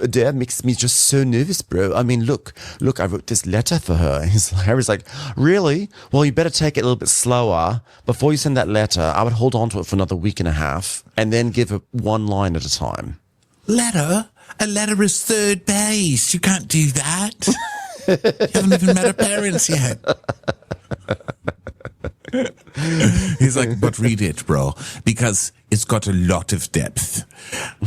Adele makes me just so nervous, bro. I mean, look, I wrote this letter for her. And Harry's like, really? Well, you better take it a little bit slower. Before you send that letter, I would hold on to it for another week and a half and then give it one line at a time. Letter? A letter is third base. You can't do that. You haven't even met her parents yet. He's like, but read it, bro, because it's got a lot of depth.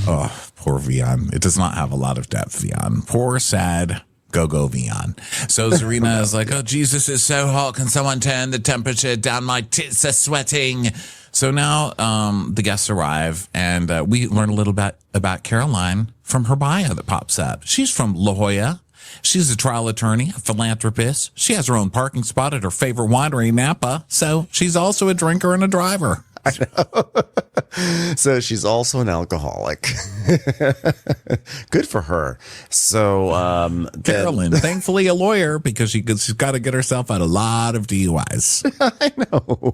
Oh, poor Vion. It does not have a lot of depth, Vion. Poor, sad, go Vion. So Serena is like, oh, Jesus, it's so hot. Can someone turn the temperature down? My tits are sweating. So now the guests arrive, and we learn a little bit about Caroline from her bio that pops up. She's from La Jolla. She's a trial attorney, a philanthropist. She has her own parking spot at her favorite winery, Napa. So she's also a drinker and a driver. I know. So she's also an alcoholic. Good for her. So Carolyn, thankfully a lawyer, because she's got to get herself out a lot of DUIs. I know.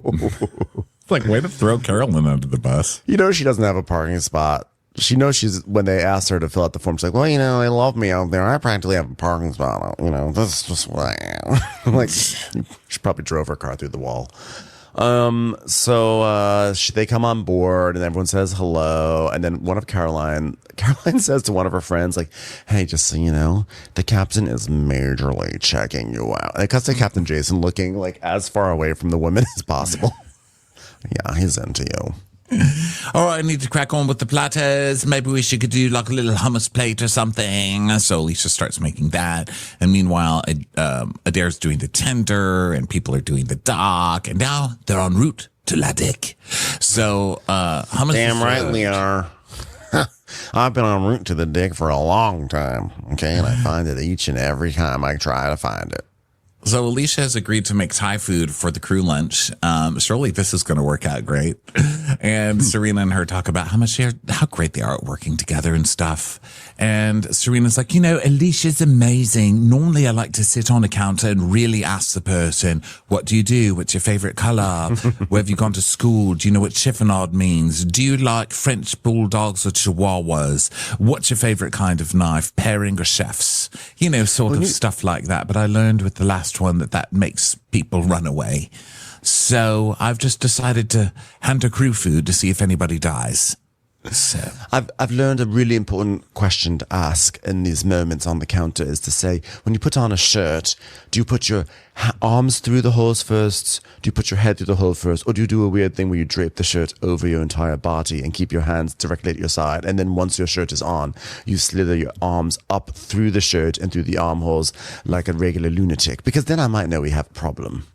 It's like, way to throw Carolyn under the bus. You know, she doesn't have a parking spot. She knows when they asked her to fill out the form, she's like, well, you know, they love me out there. I practically have a parking spot. You know, this is just what I am. Like, she probably drove her car through the wall. So they come on board and everyone says hello. And then Caroline says to one of her friends, like, hey, just so you know, the captain is majorly checking you out. And it cuts to Captain Jason looking like as far away from the women as possible. Yeah, he's into you. All right, I need to crack on with the platters. Maybe we should do like a little hummus plate or something. So Alicia starts making that. And meanwhile, Adair's doing the tender and people are doing the dock. And now they're en route to La Dick. So hummus. Damn right we are. I've been en route to the Dick for a long time. Okay, and I find it each and every time I try to find it. So Alicia has agreed to make Thai food for the crew lunch. Surely this is going to work out great. And Serena and her talk about how great they are at working together and stuff. And Serena's like, you know, Alicia's amazing. Normally I like to sit on a counter and really ask the person, what do you do? What's your favorite color? Where have you gone to school? Do you know what chiffonade means? Do you like French bulldogs or chihuahuas? What's your favorite kind of knife? Paring or chefs? You know, sort of stuff like that. But I learned with the last one that makes people run away. So I've just decided to hand her crew food to see if anybody dies. So I've learned a really important question to ask in these moments on the counter is to say, when you put on a shirt, do you put your arms through the holes first? Do you put your head through the hole first? Or do you do a weird thing where you drape the shirt over your entire body and keep your hands directly at your side? And then once your shirt is on, you slither your arms up through the shirt and through the armholes like a regular lunatic, because then I might know we have a problem.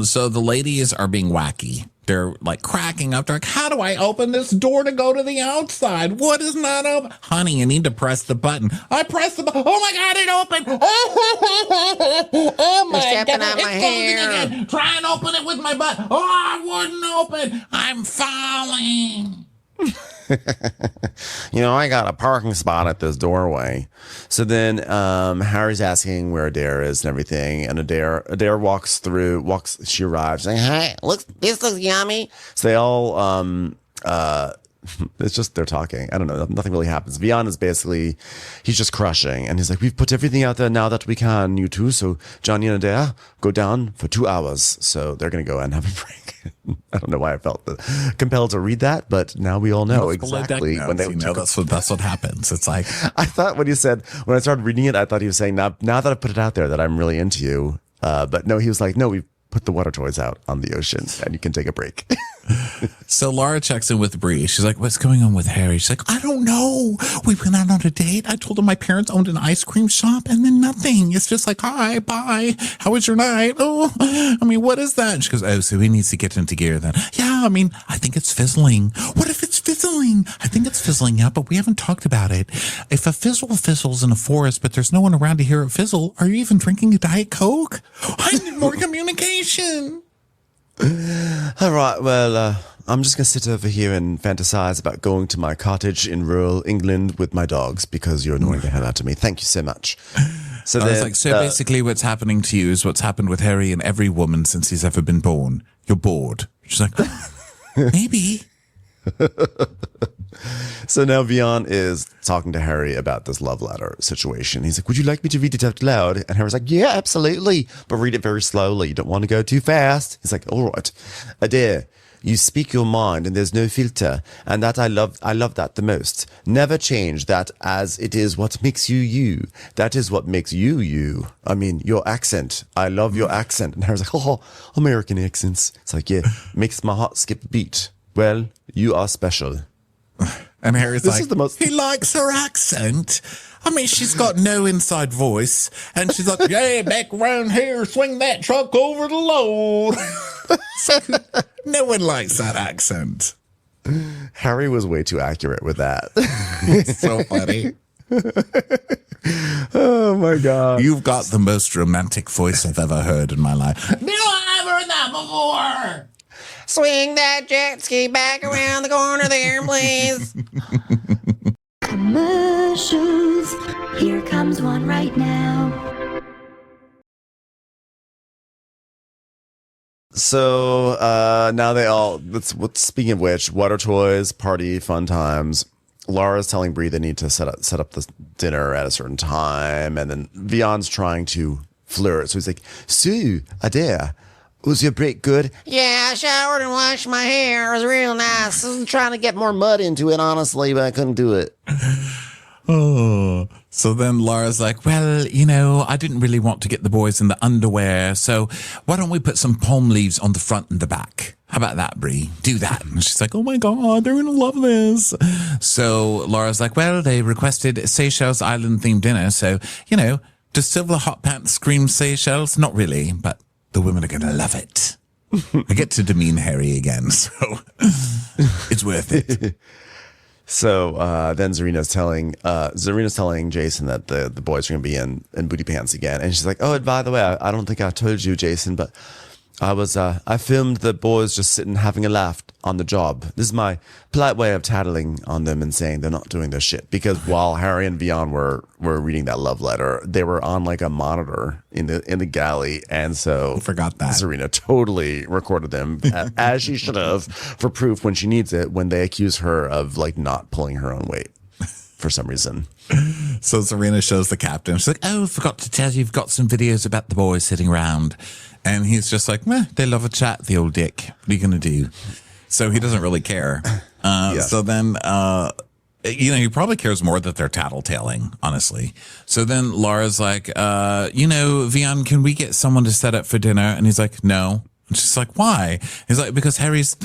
So the ladies are being wacky. They're like cracking up. They're like, how do I open this door to go to the outside? What is not open? Honey, you need to press the button. I pressed the button. Oh my God, it opened. Oh my God. On my hair. Again. Try and open it with my butt. Oh, it wouldn't open. I'm falling. You know, I got a parking spot at this doorway. So then Harry's asking where Adair is and everything. And Adair she arrives saying, hey, This looks yummy. so they all it's just they're talking. I don't know. Nothing really happens. Vion is basically, he's just crushing. And he's like, we've put everything out there now that we can, you two. So Johnny and Adair go down for 2 hours. So they're going to go and have a break. I don't know why I felt compelled to read that, but now we all know exactly when they that's what happens. It's like, I thought when I started reading it, I thought he was saying, now that I've put it out there that I'm really into you. But no, he was like, no, we've put the water toys out on the ocean and you can take a break. So Lara checks in with Bree. She's like, what's going on with Harry? She's like, I don't know. We went out on a date. I told him my parents owned an ice cream shop and then nothing. It's just like, hi, bye. How was your night? Oh, I mean, what is that? And she goes, oh, so he needs to get into gear then. Yeah, I mean, I think it's fizzling. What if it's fizzling? I think it's fizzling, yeah, but we haven't talked about it. If a fizzle fizzles in a forest, but there's no one around to hear it fizzle, are you even drinking a Diet Coke? I need more communication. All right, well, I'm just going to sit over here and fantasize about going to my cottage in rural England with my dogs because you're annoying the hell out of me. Thank you so much. So basically what's happening to you is what's happened with Harry and every woman since he's ever been born. You're bored. She's like, maybe. So now Vion is talking to Harry about this love letter situation. He's like, would you like me to read it out loud? And Harry's like, yeah, absolutely. But read it very slowly. You don't want to go too fast. He's like, all right. Adair, You speak your mind and there's no filter. And that I love that the most. Never change that, as it is what makes you you. That is what makes you you. I mean, your accent. I love your accent. And Harry's like, oh, American accents. It's like, yeah, makes my heart skip a beat. Well, you are special. And Harry's he likes her accent. I mean, she's got no inside voice. And she's like, yeah, back around here, swing that truck over the load. No one likes that accent. Harry was way too accurate with that. It's so funny. Oh, my God. You've got the most romantic voice I've ever heard in my life. No, I've heard that before. Swing that jet ski back around the corner there, please. Commercials. Here comes one right now. So now they all, speaking of which, water toys, party, fun times. Lara's telling Bree they need to set up this dinner at a certain time. And then Vion's trying to flirt. So he's like, Sue, Adair, was your break good? Yeah, I showered and washed my hair. It was real nice. I was trying to get more mud into it, honestly, but I couldn't do it. Oh, so then Lara's like, well, I didn't really want to get the boys in the underwear, so why don't we put some palm leaves on the front and the back? How about that, Bree? Do that. And she's like, oh my God, they're going to love this. So Lara's like, well, they requested Seychelles Island themed dinner, so, does Silver Hot Pants scream Seychelles? Not really, but the women are going to love it. I get to demean Harry again, so it's worth it. So then Zarina's telling Jason that the boys are going to be in booty pants again. And she's like, oh, and by the way, I don't think I told you, Jason, but I filmed the boys just sitting having a laugh on the job. This is my polite way of tattling on them and saying they're not doing their shit. Because while Harry and Vion were reading that love letter, they were on like a monitor in the galley. And so I forgot that Zarina totally recorded them as she should have for proof when she needs it, when they accuse her of like not pulling her own weight for some reason. So Zarina shows the captain. She's like, oh, forgot to tell you, you've got some videos about the boys sitting around. And he's just like, meh, they love a chat, the old dick. What are you going to do? So he doesn't really care. So then, he probably cares more that they're tattletaling, honestly. So then Lara's like, Vion, can we get someone to set up for dinner? And he's like, no. And she's like, why? He's like, because Harry's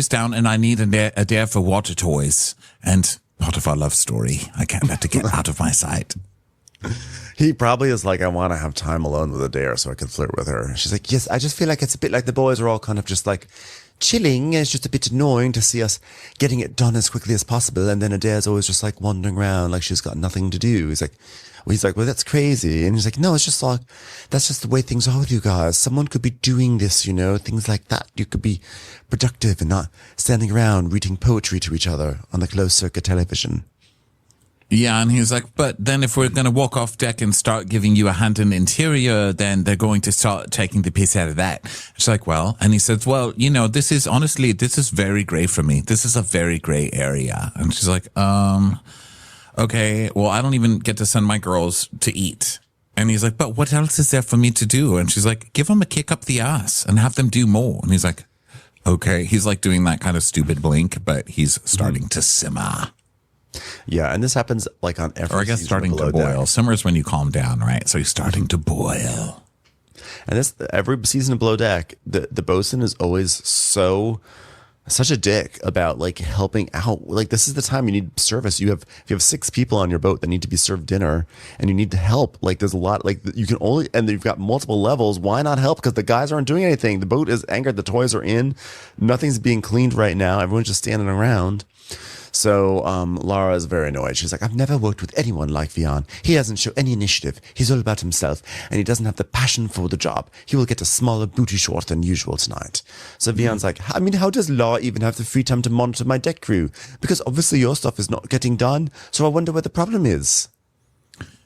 down and I need a dare for water toys. And part of our love story. I can't let it get out of my sight. He probably is like, I want to have time alone with Adair so I can flirt with her. She's like, yes, I just feel like it's a bit like the boys are all kind of just like chilling. It's just a bit annoying to see us getting it done as quickly as possible. And then Adair's always just like wandering around like she's got nothing to do. He's like, well, that's crazy. And he's like, no, it's just like, that's just the way things are with you guys. Someone could be doing this, things like that. You could be productive and not standing around reading poetry to each other on the closed circuit television. Yeah, and he was like, but then if we're going to walk off deck and start giving you a hand in the interior, then they're going to start taking the piss out of that. She's like, well, and he says, well, this is very gray for me. This is a very gray area. And she's like, okay, well, I don't even get to send my girls to eat. And he's like, but what else is there for me to do? And she's like, give them a kick up the ass and have them do more. And he's like, okay. He's like doing that kind of stupid blink, but he's starting to simmer. Yeah, and this happens like on every season. Or I guess starting to boil. Simmer's when you calm down, right? So he's starting to boil. And this every season of Below Deck, the bosun is always such a dick about like helping out. Like this is the time you need service. If you have 6 people on your boat that need to be served dinner and you need to help, like there's a lot, like you can only, and you've got multiple levels. Why not help? Because the guys aren't doing anything. The boat is anchored. The toys are in. Nothing's being cleaned right now. Everyone's just standing around. So Lara is very annoyed. She's like, I've never worked with anyone like Vion. He doesn't show any initiative. He's all about himself, and he doesn't have the passion for the job. He will get a smaller booty short than usual tonight. So Vion's like, I mean, how does Lara even have the free time to monitor my deck crew? Because obviously your stuff is not getting done, so I wonder where the problem is.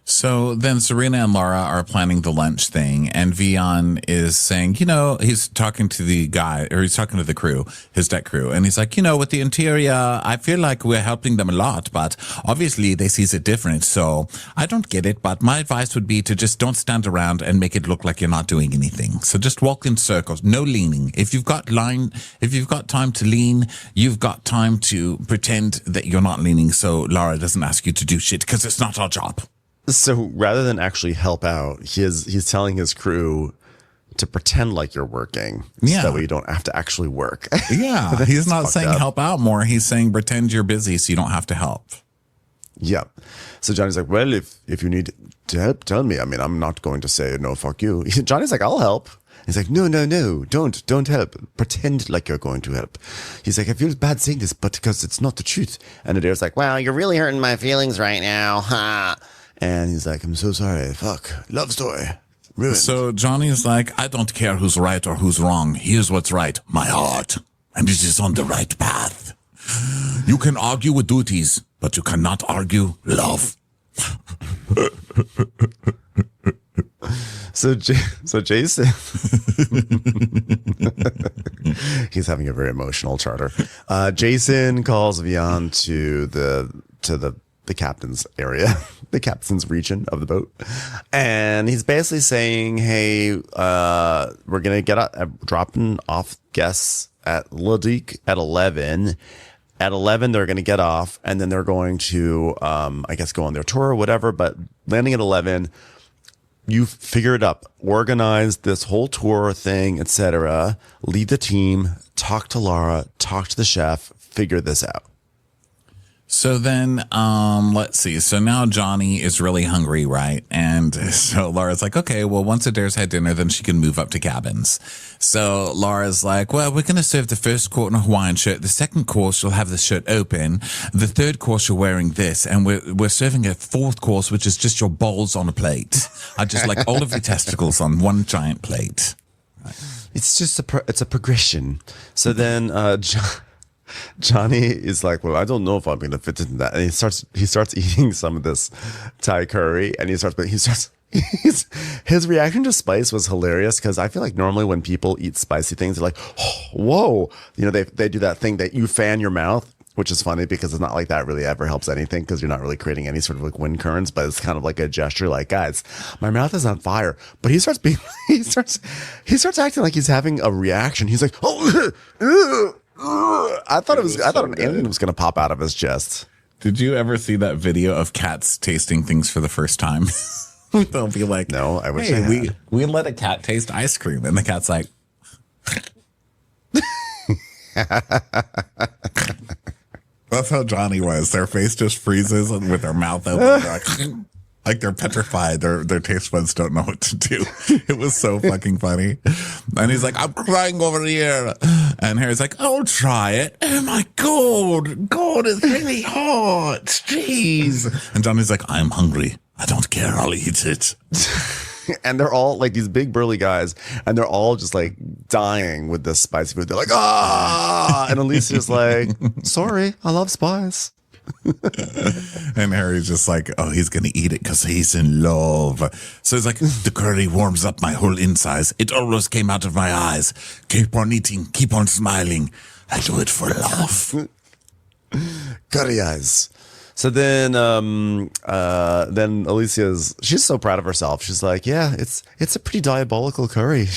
So then Serena and Lara are planning the lunch thing, and Vion is saying, he's talking to the guy, or he's talking to the crew, his deck crew, and he's like, with the interior, I feel like we're helping them a lot, but obviously they sees it different, so I don't get it, but my advice would be to just don't stand around and make it look like you're not doing anything. So just walk in circles, no leaning. If you've got time to lean, you've got time to pretend that you're not leaning, so Lara doesn't ask you to do shit, because it's not our job. So rather than actually help out, he's telling his crew to pretend like you're working. Yeah. So that way you don't have to actually work. Yeah. He's not saying up. help out more. He's saying pretend you're busy so you don't have to help. Yeah. So Johnny's like, well, if you need to help, tell me. I mean, I'm not going to say, no, fuck you. Johnny's like, I'll help. He's like, no, don't help. Pretend like you're going to help. He's like, I feel bad saying this, but because it's not the truth. And Adair's like, well, you're really hurting my feelings right now. Ha. And he's like, I'm so sorry. Fuck. Love story. Ruined. So Johnny's like, I don't care who's right or who's wrong. Here's what's right. My heart. And it is on the right path. You can argue with duties, but you cannot argue love. So Jason, he's having a very emotional charter. Jason calls Vion to the captain's area, the captain's region of the boat. And he's basically saying, hey, we're going to get dropping off guests at Leduc at 11. At 11, they're going to get off, and then they're going to, I guess, go on their tour or whatever. But landing at 11, you figure it up, organize this whole tour thing, etc. Lead the team, talk to Lara, talk to the chef, figure this out. So then, let's see. So now Johnny is really hungry, right? And so Lara's like, okay, well, once Adair's had dinner, then she can move up to cabins. So Lara's like, well, we're going to serve the first course in a Hawaiian shirt. The second course, you'll have the shirt open. The third course, you're wearing this. And we're serving a fourth course, which is just your balls on a plate. I just like all of your testicles on one giant plate. It's just it's a progression. So then, Johnny is like, well, I don't know if I'm going to fit into that. And he starts eating some of this Thai curry, and his reaction to spice was hilarious, because I feel like normally when people eat spicy things, they're like, oh, whoa, they do that thing that you fan your mouth, which is funny because it's not like that really ever helps anything, because you're not really creating any sort of like wind currents, but it's kind of like a gesture like, guys, my mouth is on fire. But he starts acting like he's having a reaction. He's like, oh, I thought an alien was going to pop out of his chest. Did you ever see that video of cats tasting things for the first time? They'll be like, no, I wish hey, we let a cat taste ice cream. And the cat's like, that's how Johnny was. Their face just freezes and with their mouth open. They're like they're petrified. Their taste buds don't know what to do. It was so fucking funny. And he's like, I'm crying over here. And Harry's like, oh, try it. Oh my God, it's really hot. Jeez. And Johnny's like, I'm hungry. I don't care. I'll eat it. And they're all like these big burly guys, and they're all just like dying with this spicy food. They're like, ah, and Alicia's like, sorry, I love spice. And Harry's just like, oh, he's gonna eat it because he's in love. So he's like, the curry warms up my whole insides. It almost came out of my eyes. Keep on eating, keep on smiling. I do it for love. Curry eyes. So then she's so proud of herself. She's like, yeah, it's a pretty diabolical curry.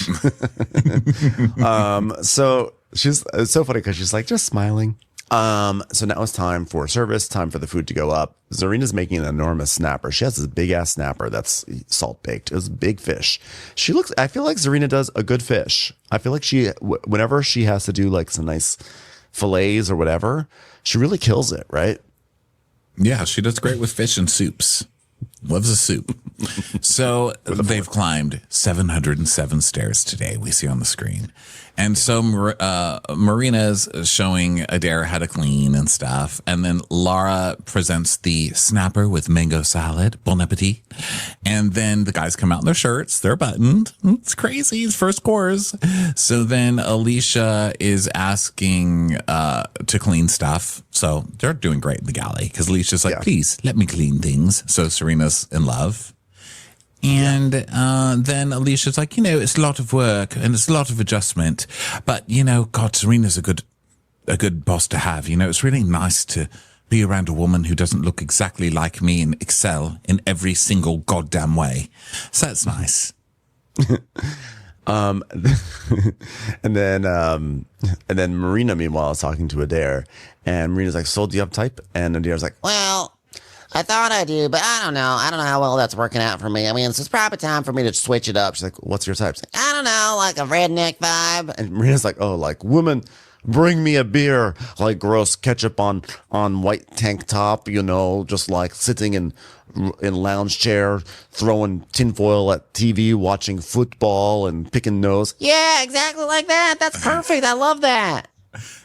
So it's so funny because she's like just smiling. So now it's time for service, time for the food to go up. Zarina's making an enormous snapper. She has this big ass snapper that's salt baked. It was a big fish. I feel like Zarina does a good fish. I feel like whenever she has to do like some nice fillets or whatever, she really kills it, right? Yeah, she does great with fish and soups. Loves a soup. So they've climbed 707 stairs today, we see on the screen. And so Marina's showing Adair how to clean and stuff. And then Lara presents the snapper with mango salad. Bon appetit. And then the guys come out in their shirts. They're buttoned. It's crazy. It's first course. So then Alicia is asking to clean stuff. So they're doing great in the galley because Alicia's like, please let me clean things. So Serena's in love. And then Alicia's like, it's a lot of work and it's a lot of adjustment. But, God, Serena's a good boss to have. It's really nice to be around a woman who doesn't look exactly like me and excel in every single goddamn way. So that's nice. and then Marina, meanwhile, is talking to Adair. And Marina's like, so do you have type? And Adair's like, Well, I thought I do, but I don't know. I don't know how well that's working out for me. I mean, it's probably time for me to switch it up. she's like, what's your type? She's like, I don't know, like a redneck vibe. and Marina's like, oh, like, woman, bring me a beer. Like, gross ketchup on white tank top, just like sitting in lounge chair, throwing tinfoil at TV, watching football and picking nose. Yeah, exactly like that. That's perfect. I love that.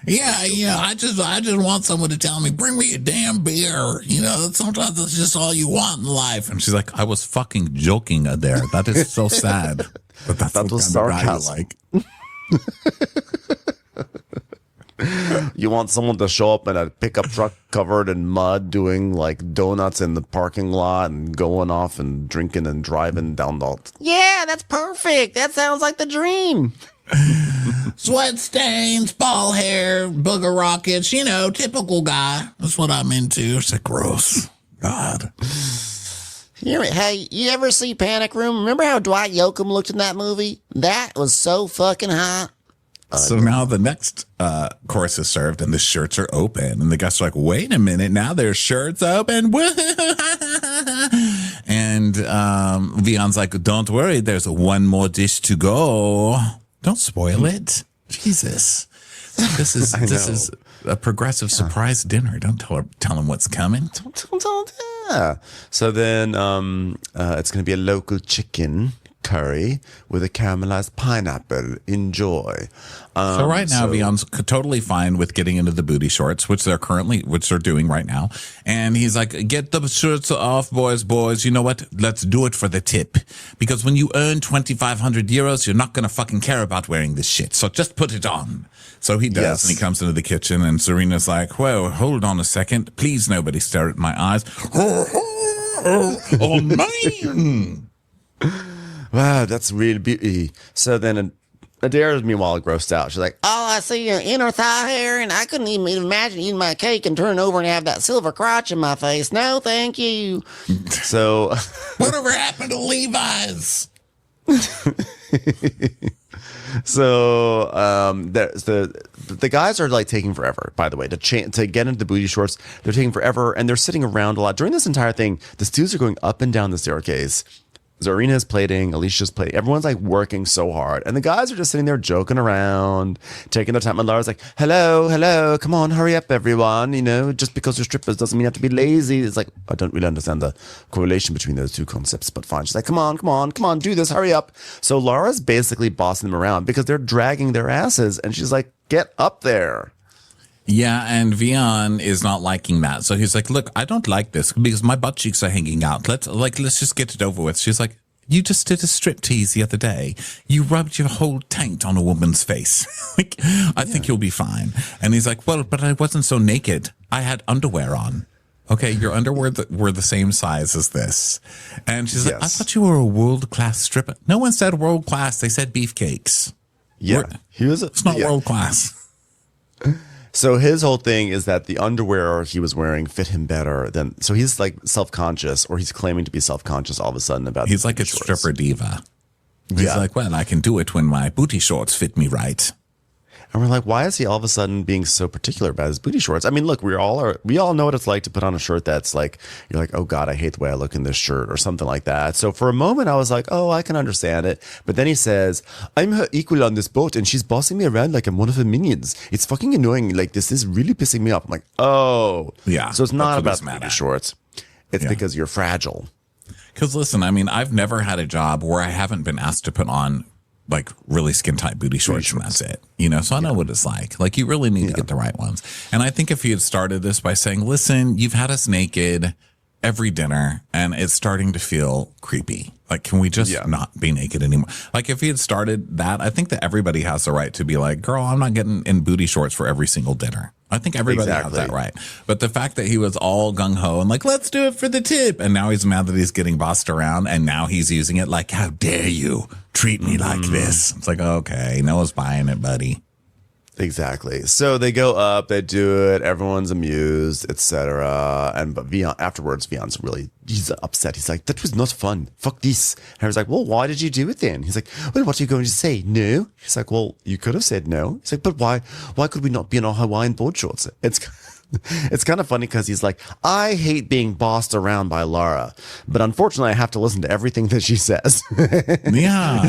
Yeah, I just want someone to tell me, bring me a damn beer. Sometimes it's just all you want in life. And she's like, I was fucking joking, Adair. That is so sad. But that was sarcasm. You want someone to show up in a pickup truck covered in mud, doing like donuts in the parking lot and going off and drinking and driving down the... Yeah, that's perfect. That sounds like the dream. Sweat stains, ball hair, booger rockets, typical guy. That's what I'm into. It's like gross. God. Hey, you ever see Panic Room? Remember how Dwight Yoakam looked in that movie? That was so fucking hot. So now the next course is served and the shirts are open. And the guests are like, wait a minute, now their shirts open. And Vion's like, don't worry, there's one more dish to go. Don't spoil it. Jesus. This is a progressive surprise dinner. Don't tell him what's coming. Yeah. So then it's going to be a local chicken curry with a caramelized pineapple. Enjoy. So right now, Vion's totally fine with getting into the booty shorts, which they're doing right now. And he's like, get the shirts off, boys. You know what? Let's do it for the tip. Because when you earn 2,500 euros, you're not going to fucking care about wearing this shit. So just put it on. So he does, and he comes into the kitchen, and Serena's like, whoa, hold on a second. Please, nobody stare at my eyes. Oh, mine. Wow, that's really beauty. So then Adair is meanwhile grossed out. She's like, Oh, I see your inner thigh hair, and I couldn't even imagine eating my cake and turning over and have that silver crotch in my face. No, thank you. So whatever happened to Levi's? So the guys are like taking forever, by the way, to get into the booty shorts. They're taking forever, and they're sitting around a lot. During this entire thing, the stews are going up and down the staircase. Zarina's plating, Alicia's plating. Everyone's like working so hard. And the guys are just sitting there joking around, taking their time. And Lara's like, hello, come on, hurry up, everyone. Just because you're strippers doesn't mean you have to be lazy. It's like, I don't really understand the correlation between those two concepts, but fine. She's like, come on, do this, hurry up. So Lara's basically bossing them around because they're dragging their asses. And she's like, get up there. Yeah, and Vion is not liking that. So he's like, look, I don't like this because my butt cheeks are hanging out. Let's just get it over with. She's like, you just did a strip tease the other day. You rubbed your whole taint on a woman's face. I think you'll be fine. And he's like, well, but I wasn't so naked. I had underwear on. Okay, your underwear were the same size as this. And she's like, I thought you were a world-class stripper. No one said world-class. They said beefcakes. Yeah. It's not world-class. So his whole thing is that the underwear he was wearing fit him better than. So he's like self-conscious, or he's claiming to be self-conscious all of a sudden about. He's like a stripper diva. He's like, well, I can do it when my booty shorts fit me right. And we're like, why is he all of a sudden being so particular about his booty shorts? I mean, look, we all know what it's like to put on a shirt that's like, you're like, oh God, I hate the way I look in this shirt or something like that. So for a moment I was like, oh, I can understand it. But then he says, I'm her equal on this boat and she's bossing me around like I'm one of her minions. It's fucking annoying. Like, this is really pissing me off. I'm like, oh. Yeah. So it's not about the booty shorts. It's because you're fragile. Because listen, I mean, I've never had a job where I haven't been asked to put on like really skin tight booty shorts, and that's it. You know, so I know what it's like. Like you really need to get the right ones. And I think if he had started this by saying, listen, you've had us naked every dinner and it's starting to feel creepy. Like, can we just not be naked anymore? Like if he had started that, I think that everybody has the right to be like, girl, I'm not getting in booty shorts for every single dinner. I think everybody has that right. But the fact that he was all gung-ho and like, let's do it for the tip. And now he's mad that he's getting bossed around and now he's using it like, how dare you treat me like this? It's like, okay, no one's buying it, buddy. Exactly. So they go up, they do it, everyone's amused, etc. But Vion, afterwards, he's upset. He's like, that was not fun. Fuck this. And I was like, well, why did you do it then? He's like, well, what are you going to say? No? He's like, well, you could have said no. He's like, but why could we not be in our Hawaiian board shorts? It's kind of funny because he's like, I hate being bossed around by Lara, but unfortunately I have to listen to everything that she says. Yeah.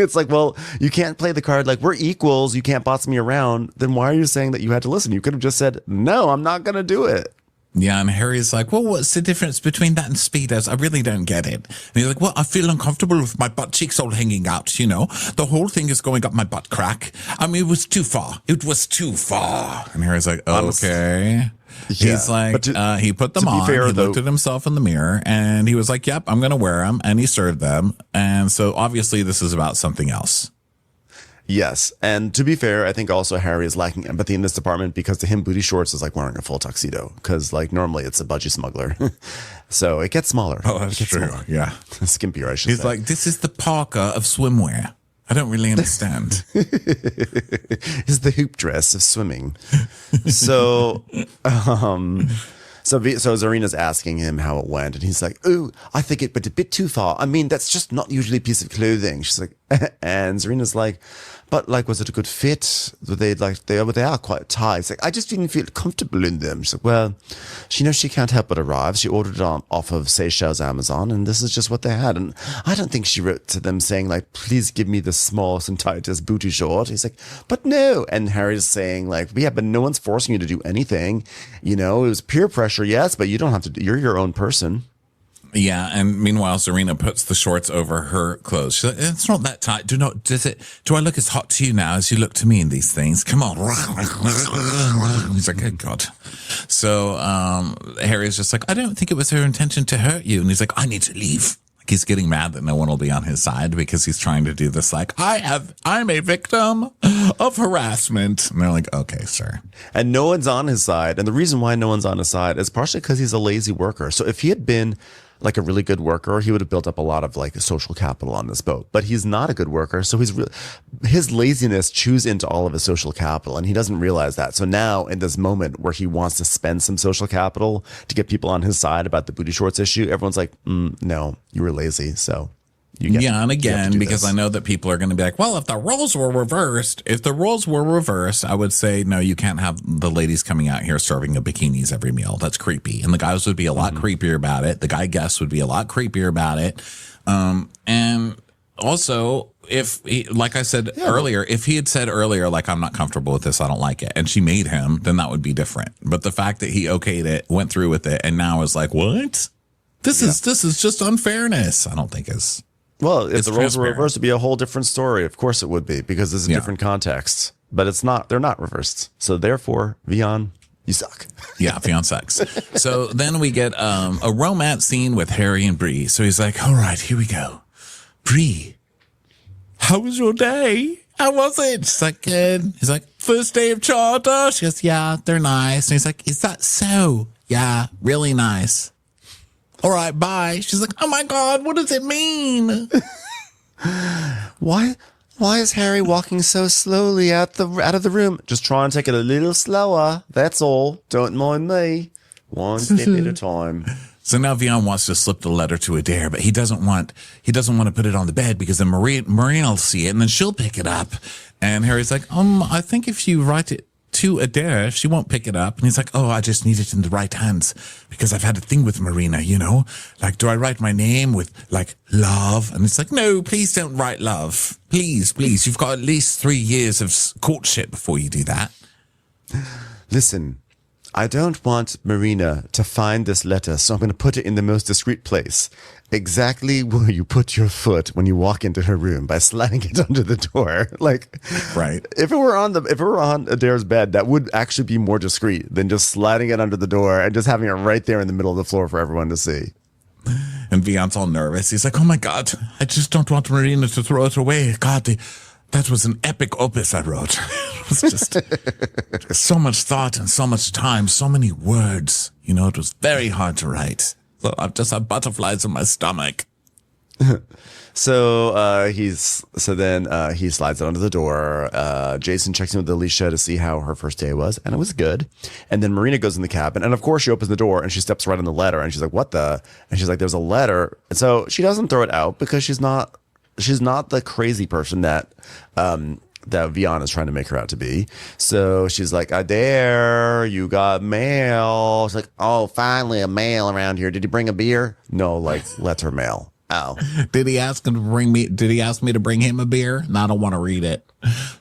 It's like, well, you can't play the card like we're equals. You can't boss me around. Then why are you saying that you had to listen? You could have just said, no, I'm not going to do it. Yeah, and Harry's like, well, what's the difference between that and Speedos? I really don't get it. And he's like, well, I feel uncomfortable with my butt cheeks all hanging out, you know. The whole thing is going up my butt crack. I mean, it was too far. It was too far. And Harry's like, okay. He's like, he put them on. He looked at himself in the mirror and he was like, yep, I'm going to wear them. And he served them. And so obviously this is about something else. Yes. And to be fair, I think also Harry is lacking empathy in this department because to him, booty shorts is like wearing a full tuxedo because like normally it's a budgie smuggler. So it gets smaller. Oh, that's true. Smaller. Yeah. Skimpier, I should say. He's like, this is the parka of swimwear. I don't really understand. It's the hoop dress of swimming. So, So Zarina's asking him how it went, and he's like, "Oh, I think it went a bit too far. I mean, that's just not usually a piece of clothing." She's like, and Zarina's like, "But like, was it a good fit? They are quite tight." It's like, "I just didn't feel comfortable in them." She's like, "Well, she can't help but arrive. She ordered it off of Seychelles Amazon, and this is just what they had." And I don't think she wrote to them saying like, "Please give me the smallest and tightest booty short." He's like, "But no." And Harry's saying like, "Yeah, but no one's forcing you to do anything. You know, it was peer pressure, yes, but you don't have to. You're your own person." Yeah, and meanwhile, Zarina puts the shorts over her clothes. She's like, "It's not that tight. Do I look as hot to you now as you look to me in these things? Come on." He's like, "Oh God." So Harry's just like, "I don't think it was her intention to hurt you." And he's like, "I need to leave." Like he's getting mad that no one will be on his side because he's trying to do this like, I'm a victim of harassment. And they're like, "Okay, sir." And no one's on his side. And the reason why no one's on his side is partially because he's a lazy worker. So if he had been like a really good worker, he would have built up a lot of like social capital on this boat. But he's not a good worker, so his laziness chews into all of his social capital, and he doesn't realize that. So now, in this moment where he wants to spend some social capital to get people on his side about the booty shorts issue, everyone's like, "No, you were lazy." So. And again, because I know that people are going to be like, well, if the roles were reversed, I would say, no, you can't have the ladies coming out here serving a bikinis every meal. That's creepy. And the guys would be a lot creepier about it. The guy guests would be a lot creepier about it. And also, if he, like I said earlier, if he had said earlier, like, "I'm not comfortable with this, I don't like it," and she made him, then that would be different. But the fact that he okayed it, went through with it, and now is like, what? This is just unfairness. I don't think is. Well, if the roles were reversed, it'd be a whole different story. Of course it would be, because there's a different context. But it's not. They're not reversed. So therefore, Vion, you suck. Yeah, Vion sucks. So then we get a romance scene with Harry and Bree. So he's like, "All right, here we go. Bree, how was your day? How was it?" She's like, "Good." He's like, "First day of charter?" She goes, "Yeah, they're nice." And he's like, "Is that so?" "Yeah, really nice." "All right, bye." She's like, "Oh my God, what does it mean?" Why is Harry walking so slowly out of the room? "Just try and take it a little slower. That's all. Don't mind me. One step at a time." So now Vion wants to slip the letter to Adair, but he doesn't want to put it on the bed because then Marina will see it and then she'll pick it up. And Harry's like, I think if you write it to Adair, she won't pick it up." And he's like, "Oh, I just need it in the right hands because I've had a thing with Marina, you know? Like, do I write my name with like love?" And it's like, "No, please don't write love. Please. You've got at least 3 years of courtship before you do that." Listen, I don't want Marina to find this letter, so I'm going to put it in the most discreet place. Exactly where you put your foot when you walk into her room, by sliding it under the door. Like, Right. If it were on Adair's bed, that would actually be more discreet than just sliding it under the door and just having it right there in the middle of the floor for everyone to see. And Vion's all nervous. He's like, oh my God, I just don't want Marina to throw it away. God, that was an epic opus I wrote. It was just so much thought and so much time, so many words. You know, it was very hard to write. So I've just had butterflies in my stomach. So he slides it under the door. Jason checks in with Alicia to see how her first day was, and it was good. And then Marina goes in the cabin, and of course she opens the door and she steps right on the letter, and she's like, "What the?" And she's like, "There's a letter." And so she doesn't throw it out because she's not the crazy person that Vion is trying to make her out to be. So she's like, Adair, you got mail. It's like, oh, finally a mail around here. Did he bring a beer? No, like letter mail. Oh. Did he ask me to bring him a beer? No, I don't want to read it.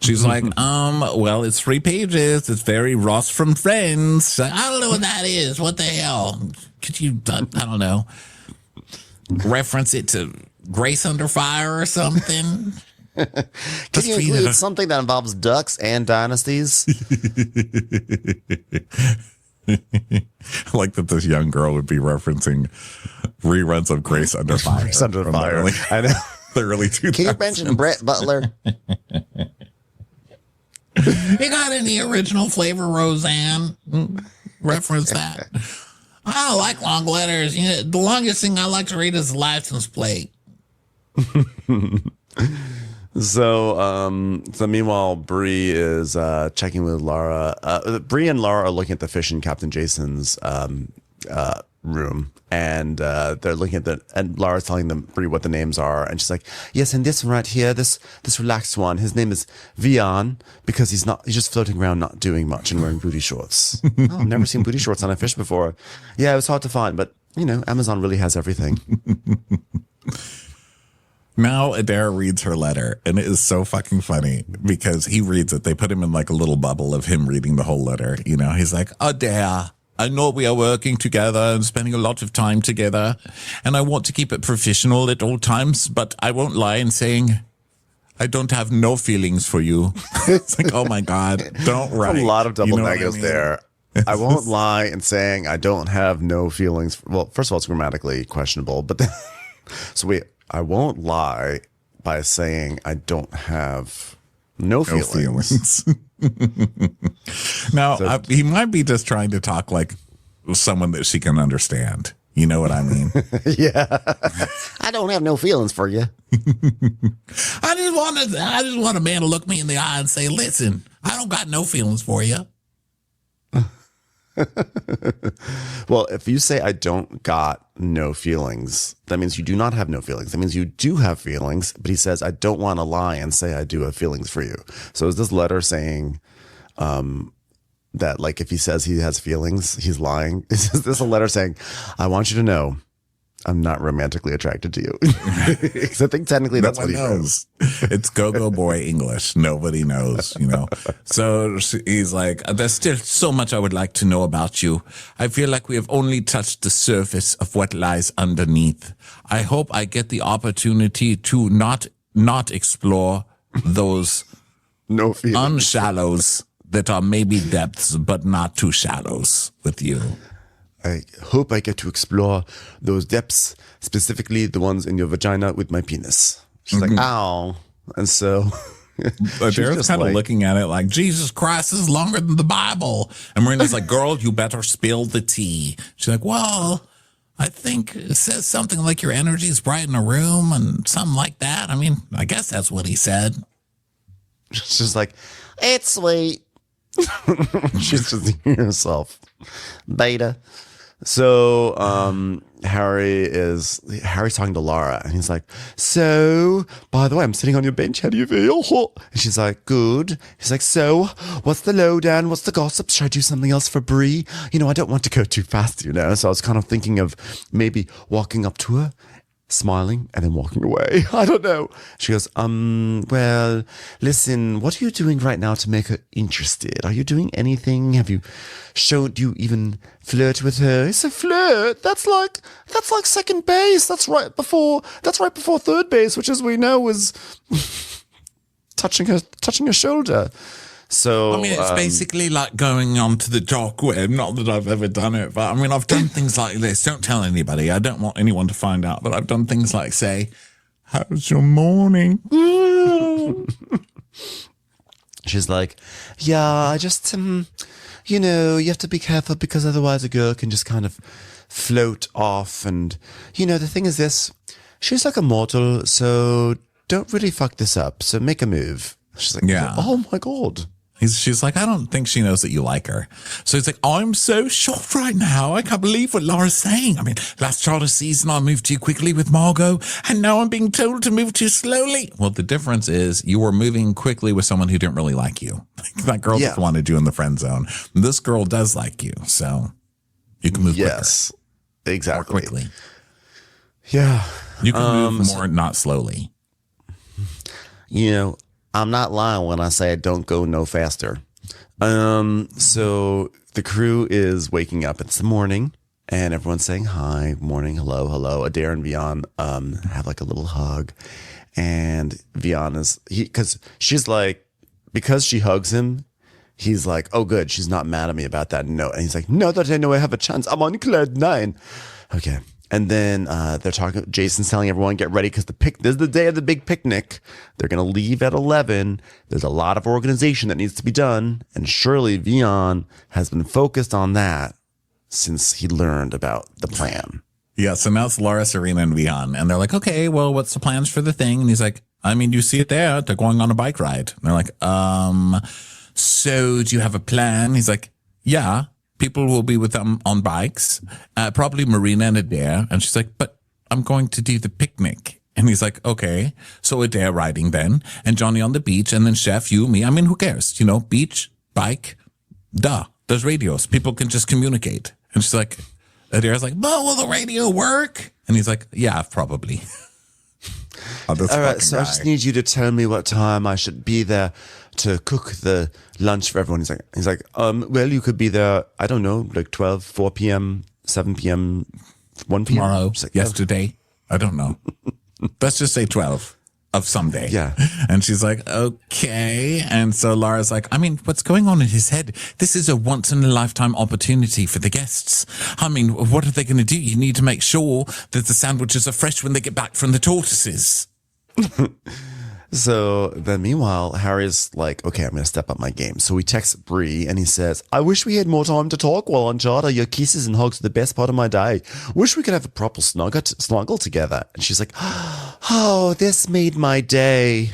She's like, well, it's 3 pages. It's very Ross from Friends. I don't know what that is. What the hell? Could you, I don't know, reference it to Grace Under Fire or something? Can you include something that involves ducks and dynasties? I like that this young girl would be referencing reruns of Grace Under Fire. Grace Under Fire. I know. The early 2000s. Can you mention Brett Butler? You got any original flavor, Roseanne? Reference that. I don't like long letters. You know, the longest thing I like to read is the license plate. So meanwhile, Bree is checking with Lara. Bree and Lara are looking at the fish in Captain Jason's room, and they're looking at and Lara's telling them Bree what the names are, and she's like, "Yes, and this one right here, this relaxed one, his name is Vion, because he's just floating around, not doing much, and wearing booty shorts." Oh, I've never seen booty shorts on a fish before. Yeah, it was hard to find, but you know, Amazon really has everything. Now Adair reads her letter, and it is so fucking funny because he reads it. They put him in like a little bubble of him reading the whole letter. You know, he's like, Adair, I know we are working together and spending a lot of time together, and I want to keep it professional at all times, but I won't lie in saying I don't have no feelings for you. It's like, oh my God, don't write. A lot of double what negatives I mean? there. I won't lie in saying I don't have no feelings. Well, first of all, it's grammatically questionable, but then, I won't lie by saying I don't have no feelings. Now, he might be just trying to talk like someone that she can understand. You know what I mean? Yeah. I don't have no feelings for you. I just want a man to look me in the eye and say, listen, I don't got no feelings for you. Well, if you say I don't got no feelings, that means you do not have no feelings. That means you do have feelings, but he says, I don't want to lie and say I do have feelings for you. So is this letter saying that, like, if he says he has feelings, he's lying? Is this a letter saying, I want you to know I'm not romantically attracted to you? Because I think technically that's what he knows. It's go-go boy English. Nobody knows, you know. So he's like, there's still so much I would like to know about you. I feel like we have only touched the surface of what lies underneath. I hope I get the opportunity to not explore those No feelings. unshallows that are maybe depths, but not too shallows with you. I hope I get to explore those depths, specifically the ones in your vagina with my penis. She's like, ow. And so But they're just kind of like- looking at it like, Jesus Christ, this is longer than the Bible. And Marina's like, girl, you better spill the tea. She's like, well, I think it says something like your energy is bright in a room and something like that. I mean, I guess that's what he said. she's like, It's sweet. she's just hearing herself. Beta. So Harry's talking to Lara, and he's like, so, by the way, I'm sitting on your bench. How do you feel? And she's like, good. He's like, so, what's the lowdown? What's the gossip? Should I do something else for Bree? You know, I don't want to go too fast, you know? So I was kind of thinking of maybe walking up to her smiling and then walking away. I don't know. She goes, well, listen, what are you doing right now to make her interested? Are you doing anything? Do you even flirt with her? It's a flirt. That's like second base. That's right before third base, which as we know was touching her shoulder. So I mean, it's basically like going onto the dark web. Not that I've ever done it, but I mean, I've done things like this. Don't tell anybody. I don't want anyone to find out. But I've done things like say, "How's your morning?" She's like, "Yeah, I just, you have to be careful because otherwise a girl can just kind of float off. And the thing is this: she's like a mortal, so don't really fuck this up. So make a move." She's like, "Yeah, oh my god." She's like, "I don't think she knows that you like her." So he's like, "I'm so shocked right now. I can't believe what Lara's saying. I mean, last charter season I moved too quickly with Margot, and now I'm being told to move too slowly." Well, the difference is you were moving quickly with someone who didn't really like you. That girl just wanted you in the friend zone. This girl does like you, so you can move quicker. Exactly. More quickly. Yeah. You can move more, not slowly. I'm not lying when I say I don't go no faster. So the crew is waking up. It's the morning, and everyone's saying hi, morning, hello, hello. Adair and Vion have like a little hug, and Vion because she hugs him. He's like, "Oh, good, she's not mad at me about that." No, and he's like, "No, that I know I have a chance. I'm on cloud 9." Okay. And then they're talking. Jason's telling everyone, get ready because this is the day of the big picnic. They're going to leave at 11. There's a lot of organization that needs to be done. And surely Vion has been focused on that since he learned about the plan. Yeah, so now it's Lara, Serena, and Vion. And they're like, "Okay, well, what's the plans for the thing?" And he's like, "I mean, you see it there. They're going on a bike ride." And they're like, "So do you have a plan?" He's like, "Yeah. People will be with them on bikes, probably Marina and Adair." And she's like, "But I'm going to do the picnic." And he's like, "Okay, so Adair riding then, and Johnny on the beach, and then Chef, you, me. I mean, who cares? Beach, bike, duh. There's radios. People can just communicate." And she's like, Adair's like, "But will the radio work?" And he's like, "Yeah, probably." All right, so I just need you to tell me what time I should be there to cook the lunch for everyone. He's like, well, you could be there, I don't know, like 12, 4 p.m., 7 p.m., 1 p.m. Tomorrow, like, yesterday. I don't know. Let's just say 12 of someday. Yeah. And she's like, "Okay." And so Lara's like, "I mean, what's going on in his head? This is a once in a lifetime opportunity for the guests. I mean, what are they going to do? You need to make sure that the sandwiches are fresh when they get back from the tortoises." So then meanwhile, Harry's like, "Okay, I'm going to step up my game." So he texts Bree and he says, "I wish we had more time to talk while on charter. Your kisses and hugs are the best part of my day. Wish we could have a proper snuggle together." And she's like, "Oh, this made my day."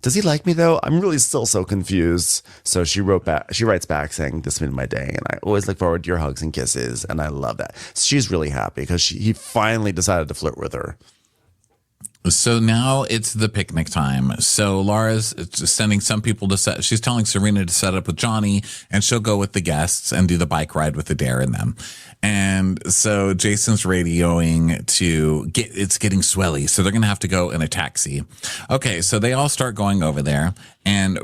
Does he like me though? I'm really still so confused. So she writes back saying, "This made my day. And I always look forward to your hugs and kisses." And I love that. She's really happy because he finally decided to flirt with her. So now it's the picnic time. So Lara's sending some people to she's telling Serena to set up with Johnny, and she'll go with the guests and do the bike ride with Adair and them. And so Jason's radioing it's getting swelly. So they're going to have to go in a taxi. Okay. So they all start going over there, and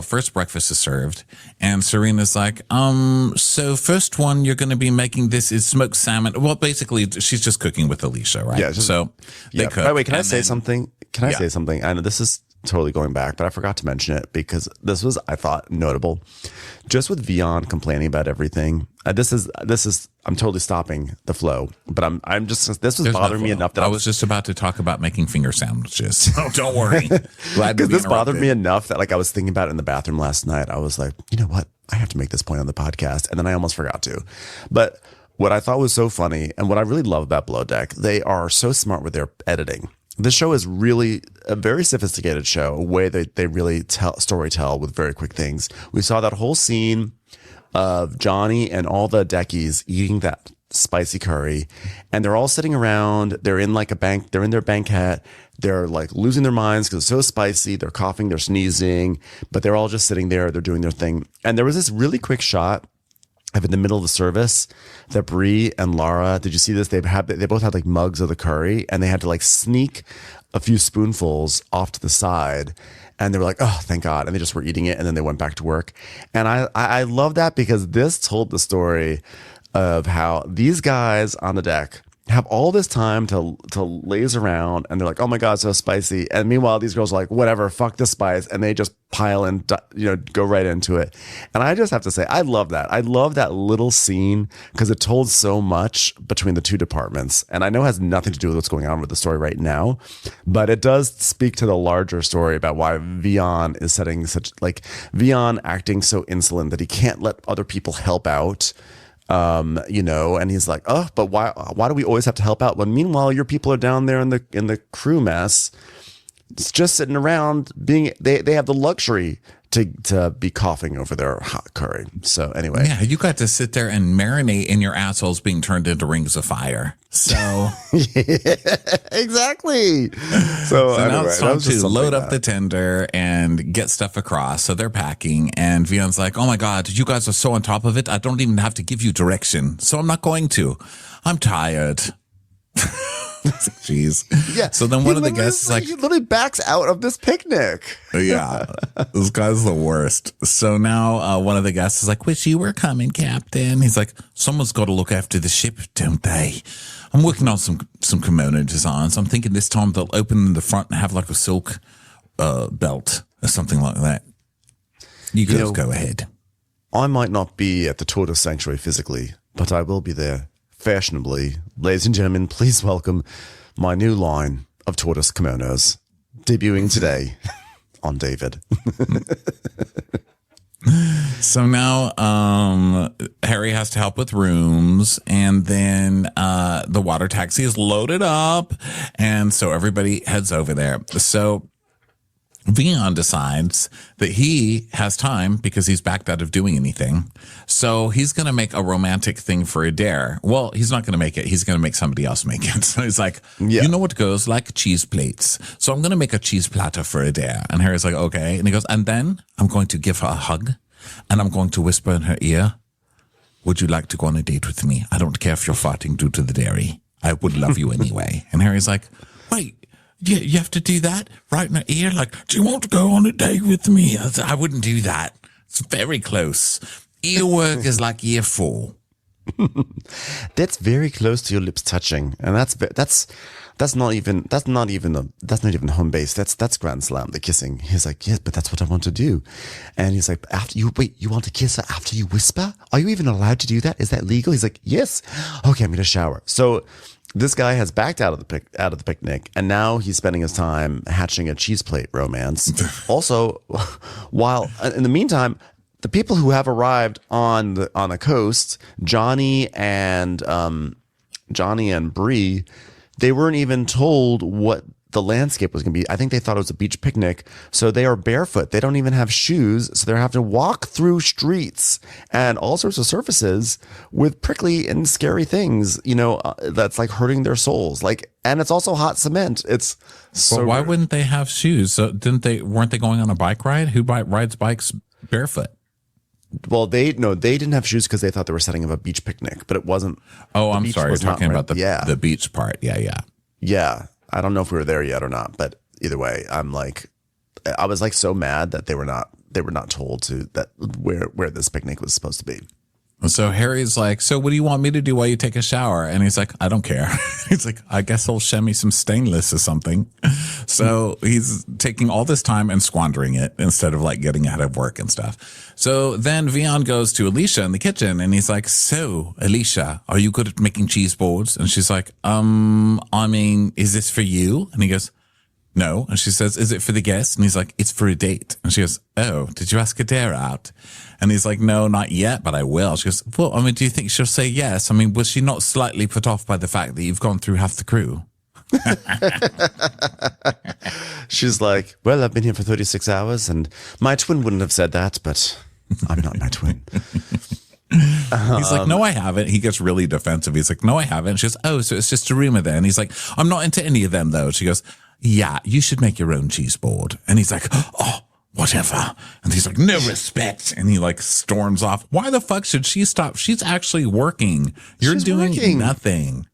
first breakfast is served, and Serena's like, so first one you're going to be making this is smoked salmon. Well, basically she's just cooking with Alicia, right? Yeah. So they cook. By the way, can I say something? I say something? I know this is totally going back, but I forgot to mention it because this was, I thought, notable. Just with Vion complaining about everything. This is. I'm totally stopping the flow, but I'm just. This was bothering me enough that I was just about to talk about making finger sandwiches. So don't worry. Because this bothered me enough that I was thinking about it in the bathroom last night. I was like, you know what? I have to make this point on the podcast, and then I almost forgot to. But what I thought was so funny, and what I really love about Below Deck, they are so smart with their editing. This show is really a very sophisticated show, a way that they really storytell with very quick things. We saw that whole scene of Johnny and all the Deckies eating that spicy curry, and they're all sitting around. They're in like they're in their banquette. They're like losing their minds because it's so spicy. They're coughing, they're sneezing, but they're all just sitting there. They're doing their thing. And there was this really quick shot in the middle of the service, that Brie and Lara, did you see this? They both had like mugs of the curry, and they had to like sneak a few spoonfuls off to the side, and they were like, oh, thank God. And they just were eating it, and then they went back to work. And I love that, because this told the story of how these guys on the deck have all this time to laze around, and they're like, oh my God, so spicy. And meanwhile, these girls are like, whatever, fuck the spice. And they just pile in, go right into it. And I just have to say, I love that. I love that little scene, because it told so much between the two departments. And I know it has nothing to do with what's going on with the story right now, but it does speak to the larger story about why Vion is Vion acting so insolent that he can't let other people help out. And he's like, oh, but why do we always have to help out when meanwhile your people are down there in the crew mess, it's just sitting around they have the luxury to be coughing over their hot curry. So anyway, yeah, you got to sit there and marinate in your assholes being turned into rings of fire. So exactly. So anyway, now it's time to load up the tender and get stuff across. So they're packing, and Vion's like, oh my God, you guys are so on top of it. I don't even have to give you direction. So I'm not going to. I'm tired. Jeez. Yeah. So then one of the guests is like, he literally backs out of this picnic. Yeah. This guy's the worst. So now one of the guests is like, wish you were coming, Captain. He's like, someone's got to look after the ship, don't they? I'm working on some kimono designs. I'm thinking this time they'll open in the front and have like a silk belt or something like that. You guys go ahead. I might not be at the Tortoise Sanctuary physically, but I will be there fashionably. Ladies and gentlemen, please welcome my new line of tortoise kimonos, debuting today on David. So now Harry has to help with rooms, and then the water taxi is loaded up, and so everybody heads over there. So Vion decides that he has time because he's backed out of doing anything. So he's going to make a romantic thing for Adair. Well, he's not going to make it. He's going to make somebody else make it. So he's like, You know what goes like cheese plates. So I'm going to make a cheese platter for Adair. And Harry's like, okay. And he goes, and then I'm going to give her a hug, and I'm going to whisper in her ear, would you like to go on a date with me? I don't care if you're farting due to the dairy. I would love you anyway. And Harry's like, wait. Yeah, you have to do that right in her ear. Like, do you want to go on a date with me? I wouldn't do that. It's very close. Earwork is like year 4. That's very close to your lips touching, and that's not even home base. That's Grand Slam, the kissing. He's like, yes, but that's what I want to do. And he's like, you want to kiss her after you whisper? Are you even allowed to do that? Is that legal? He's like, yes. Okay, I'm gonna shower. So this guy has backed out of the picnic, and now he's spending his time hatching a cheese plate romance. Also, while in the meantime, the people who have arrived on the coast, Johnny and Bree, they weren't even told what the landscape was going to be. I think they thought it was a beach picnic, so they are barefoot. They don't even have shoes, so they're having to walk through streets and all sorts of surfaces with prickly and scary things, that's like hurting their souls. And it's also hot cement. It's so. But why wouldn't they have shoes? So weren't they going on a bike ride? Who rides bikes barefoot? Well, they didn't have shoes because they thought they were setting up a beach picnic, but it wasn't. Oh, I'm sorry. You're talking about the beach part. Yeah. Yeah. I don't know if we were there yet or not, but either way, I was like so mad that they were not told where this picnic was supposed to be. So Harry's like, so what do you want me to do while you take a shower? And he's like, I don't care. He's like, I guess I'll share me some stainless or something. So he's taking all this time and squandering it instead of like getting ahead of work and stuff. So then Vion goes to Alicia in the kitchen, and he's like, so Alicia, are you good at making cheese boards? And she's like, is this for you? And he goes, no. And she says, is it for the guest? And he's like, it's for a date. And she goes, oh, did you ask Adair out? And he's like, no, not yet, but I will. She goes, well, do you think she'll say yes? Was she not slightly put off by the fact that you've gone through half the crew? She's like, well, I've been here for 36 hours, and my twin wouldn't have said that, but I'm not my twin. He's like, no, I haven't. He gets really defensive. He's like, no, I haven't. She goes, oh, so it's just a rumor then. He's like, I'm not into any of them, though. She goes, yeah, you should make your own cheese board. And he's like, oh, whatever. And he's like, no respect. And he like storms off. Why the fuck should she stop? She's actually working. You're doing nothing.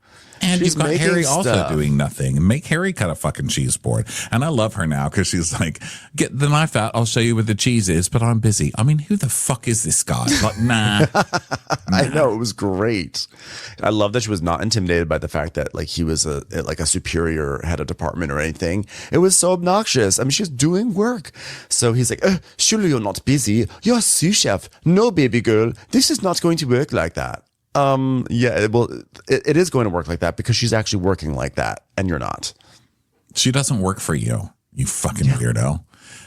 And you've got Harry also doing nothing. And make Harry cut a fucking cheese board. And I love her now because she's like, get the knife out. I'll show you where the cheese is, but I'm busy. I mean, who the fuck is this guy? Like, nah. I know. It was great. I love that she was not intimidated by the fact that like he was a superior head of department or anything. It was so obnoxious. I mean, she's doing work. So he's like, surely you're not busy. You're a sous chef. No, baby girl. This is not going to work like that. It is going to work like that because she's actually working like that and you're not. She doesn't work for you, you fucking weirdo.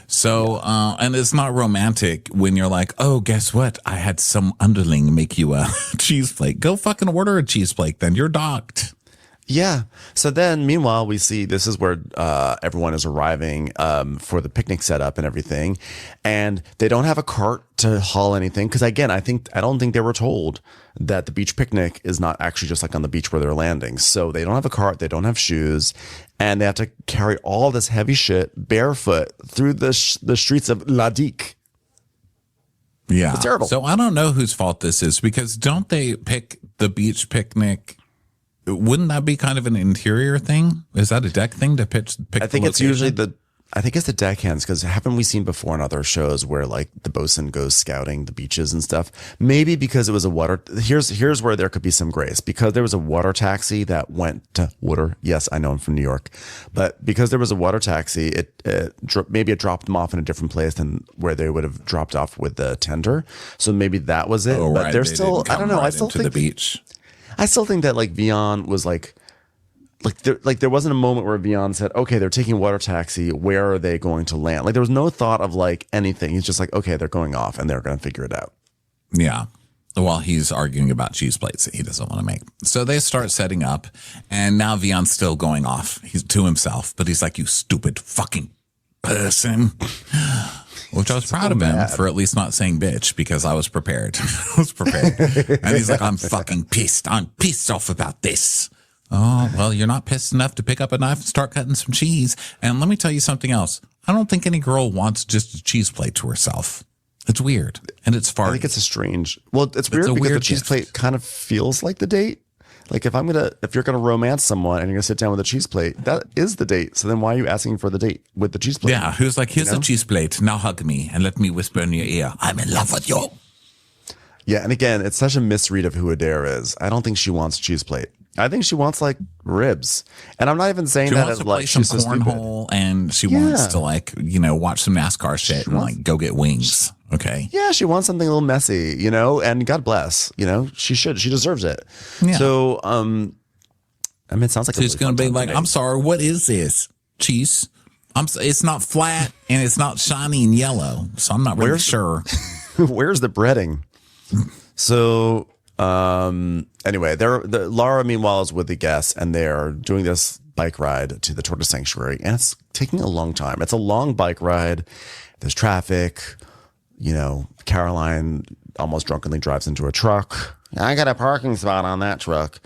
So, and it's not romantic when you're like, oh, guess what? I had some underling make you a cheese plate. Go fucking order a cheese plate then. You're docked. Yeah. So then, meanwhile, we see this is where everyone is arriving for the picnic setup and everything, and they don't have a cart to haul anything because, again, I don't think they were told that the beach picnic is not actually just like on the beach where they're landing. So they don't have a cart, they don't have shoes, and they have to carry all this heavy shit barefoot through the streets of La Dique. Yeah, it's terrible. So I don't know whose fault this is because don't they pick the beach picnic? Wouldn't that be kind of an interior thing? Is that a deck thing to pick? I think it's usually I think it's the deckhands because haven't we seen before in other shows where like the bosun goes scouting the beaches and stuff? Maybe because it was a water. Here's where there could be some grace because there was a water taxi that went to water. Yes, I know I'm from New York, but because there was a water taxi, maybe it dropped them off in a different place than where they would have dropped off with the tender. So maybe that was it. Oh, but right. they're still. I don't know. I still think the beach. I still think that like Vion was like there wasn't a moment where Vion said, okay, they're taking a water taxi. Where are they going to land? Like there was no thought of like anything. He's just like, okay, they're going off and they're going to figure it out. Yeah. While he's arguing about cheese plates that he doesn't want to make. So they start setting up and now Vion's still going off. He's to himself, but he's like, you stupid fucking person. Which I was proud of him for at least not saying bitch because I was prepared. And he's like, I'm fucking pissed. I'm pissed off about this. Oh, well, you're not pissed enough to pick up a knife and start cutting some cheese. And let me tell you something else. I don't think any girl wants just a cheese plate to herself. It's weird. And it's far. I think it's it's weird because the cheese plate kind of feels like the date. Like if you're gonna romance someone and you're gonna sit down with a cheese plate, that is the date. So then why are you asking for the date with the cheese plate? Yeah, who's like, here's a cheese plate. Now hug me and let me whisper in your ear. I'm in love with you. Yeah, and again, it's such a misread of who Adair is. I don't think she wants a cheese plate. I think she wants like ribs, and I'm not even saying that as like she's so cornhole, and she wants to like watch some NASCAR shit and like go get wings. Okay. Yeah, she wants something a little messy, and God bless, she deserves it. Yeah. So, I mean, it sounds like she's going to be like, I'm sorry, what is this? Cheese? It's not flat and it's not shiny and yellow, so I'm not really sure. Where's the breading? So, anyway, Lara meanwhile is with the guests and they're doing this bike ride to the tortoise sanctuary, and it's taking a long time. It's a long bike ride. There's traffic. Caroline almost drunkenly drives into a truck. I got a parking spot on that truck.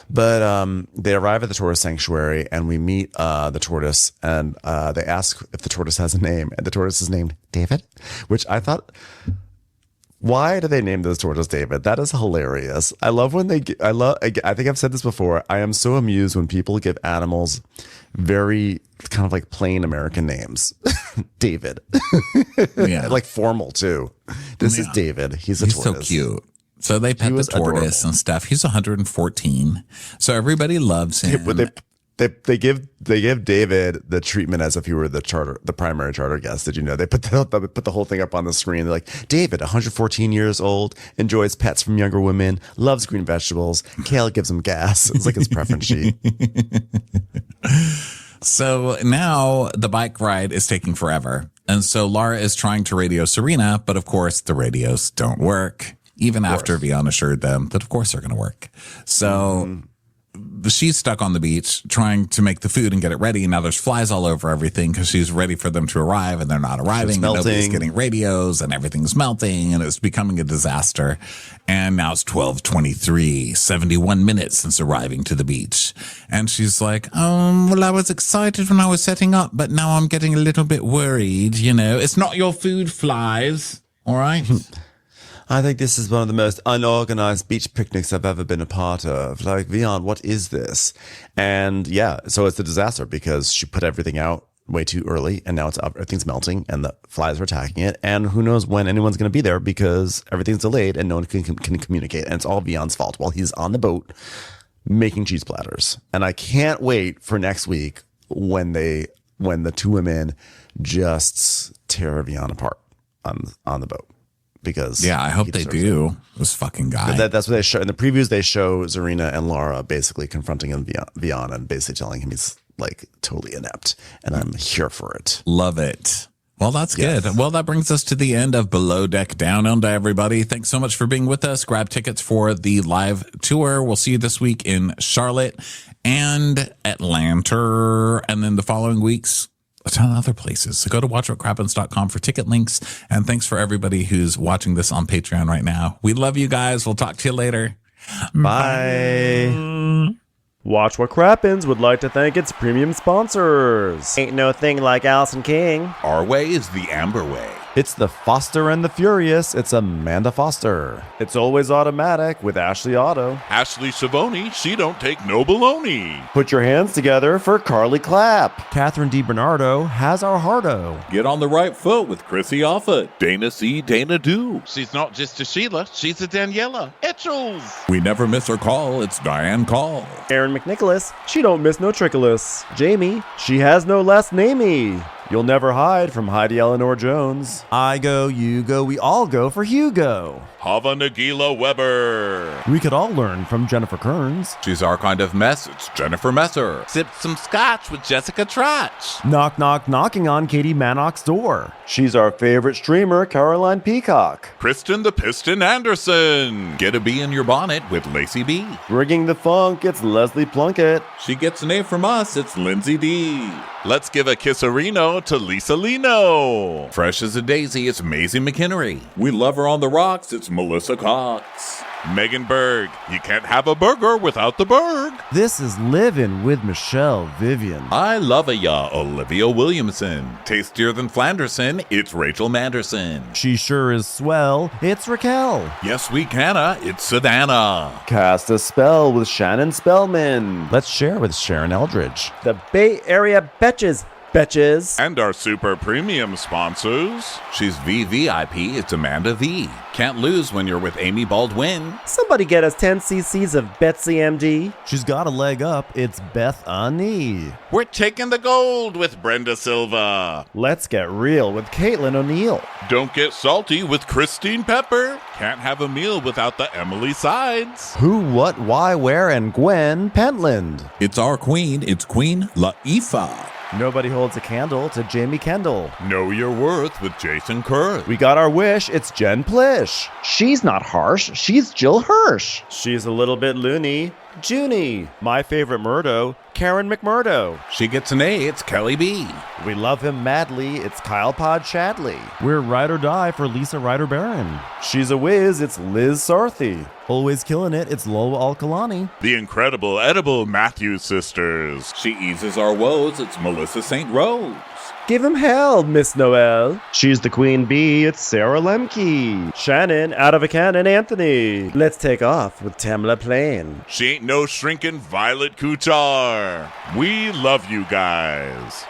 But they arrive at the tortoise sanctuary and we meet the tortoise, and they ask if the tortoise has a name, and the tortoise is named David, which I thought, why do they name this tortoise David? That is hilarious. I love when I think I've said this before. I am so amused when people give animals very kind of like plain American names. David. Yeah. Like formal too. This is David. He's tortoise. So cute. So they pet the tortoise and stuff. He's 114. So everybody loves him. They give David the treatment as if he were the primary charter guest. Did you know? They put the whole thing up on the screen. They're like, David, 114 years old, enjoys pets from younger women, loves green vegetables. Kale gives him gas. It's like his preference sheet. So now the bike ride is taking forever. And so Lara is trying to radio Serena, but of course the radios don't work, even after Vion assured them that of course they're going to work. So she's stuck on the beach trying to make the food and get it ready. And now there's flies all over everything because she's ready for them to arrive and they're not arriving. And nobody's getting radios and everything's melting and it's becoming a disaster. And now it's 12:23, 71 minutes since arriving to the beach. And she's like, well, I was excited when I was setting up, but now I'm getting a little bit worried. You know, it's not your food, flies. All right. I think this is one of the most unorganized beach picnics I've ever been a part of. Like, Vion, what is this? And yeah, so it's a disaster because she put everything out way too early and now everything's melting and the flies are attacking it. And who knows when anyone's going to be there because everything's delayed and no one can communicate. And it's all Vion's fault while he's on the boat making cheese platters. And I can't wait for next week when the two women just tear Vion apart on the boat. Because I hope they do. This fucking guy. That's what they show in the previews. They show Zarina and Lara basically confronting him Vion and basically telling him he's like totally inept, and I'm here for it. Love it. Well, that's good. Well, that brings us to the end of Below Deck Down Under, everybody. Thanks so much for being with us. Grab tickets for the live tour. We'll see you this week in Charlotte and Atlanta, and then the following weeks a ton of other places. So go to watchwhatcrappens.com for ticket links. And thanks for everybody who's watching this on Patreon right now. We love you guys. We'll talk to you later. Bye. Watch What Crappens would like to thank its premium sponsors. Ain't no thing like Allison King. Our way is the Amber way. It's the Foster and the Furious. It's Amanda Foster. It's Always Automatic with Ashley Auto. Ashley Savoni, she don't take no baloney. Put your hands together for Carly Clapp. Catherine DiBernardo has our hardo. Get on the right foot with Chrissy Offutt. Dana C. Dana Do. She's not just a Sheila, she's a Daniela. Etchels. We never miss her call. It's Diane Call. Aaron McNicholas, she don't miss no trickolas. Jamie, she has no last namey. You'll never hide from Heidi Eleanor Jones. I go, you go, we all go for Hugo. Hava Nagila Weber. We could all learn from Jennifer Kearns. She's our kind of mess. It's Jennifer Messer. Sipped some scotch with Jessica Trotch. Knock, knock, knocking on Katie Manock's door. She's our favorite streamer, Caroline Peacock. Kristen the Piston Anderson. Get a bee in your bonnet with Lacey B. Bringing the funk, it's Leslie Plunkett. She gets an A from us. It's Lindsay D. Let's give a kisserino to Lisa Lino. Fresh as a daisy, it's Maisie McHenry. We love her on the rocks. It's Melissa Cox. Megan Berg. You can't have a burger without the Berg. This is Livin' with Michelle Vivian. I love ya, Olivia Williamson. Tastier than Flanderson, it's Rachel Manderson. She sure is swell. It's Raquel. Yes, we canna, it's Savannah. Cast a spell with Shannon Spellman. Let's share with Sharon Eldridge. The Bay Area Betches. And our super premium sponsors. She's VVIP, it's Amanda V. Can't lose when you're with Amy Baldwin. Somebody get us 10 cc's of Betsy MD. She's got a leg up, it's Beth Ani. We're taking the gold with Brenda Silva. Let's get real with Caitlin O'Neill. Don't get salty with Christine Pepper. Can't have a meal without the Emily Sides. Who, what, why, where, and Gwen Pentland. It's our queen. It's Queen Laifah. Nobody holds a candle to Jamie Kendall. Know your worth with Jason Kurth. We got our wish, it's Jen Plish. She's not harsh, she's Jill Hirsch. She's a little bit loony. Junie. My favorite Murdo, Karen McMurdo. She gets an A, it's Kelly B. We love him madly, it's Kyle Pod Shadley. We're ride or die for Lisa Ryder Barron. She's a whiz, it's Liz Sarthy. Always killing it, it's Lola Alkalani. The incredible edible Matthews sisters. She eases our woes, it's Melissa St. Rose. Give him hell, Miss Noel. She's the queen bee, it's Sarah Lemke. Shannon, out of a cannon, Anthony. Let's take off with Tamla Plain. She ain't no shrinking Violet Kuchar. We love you guys.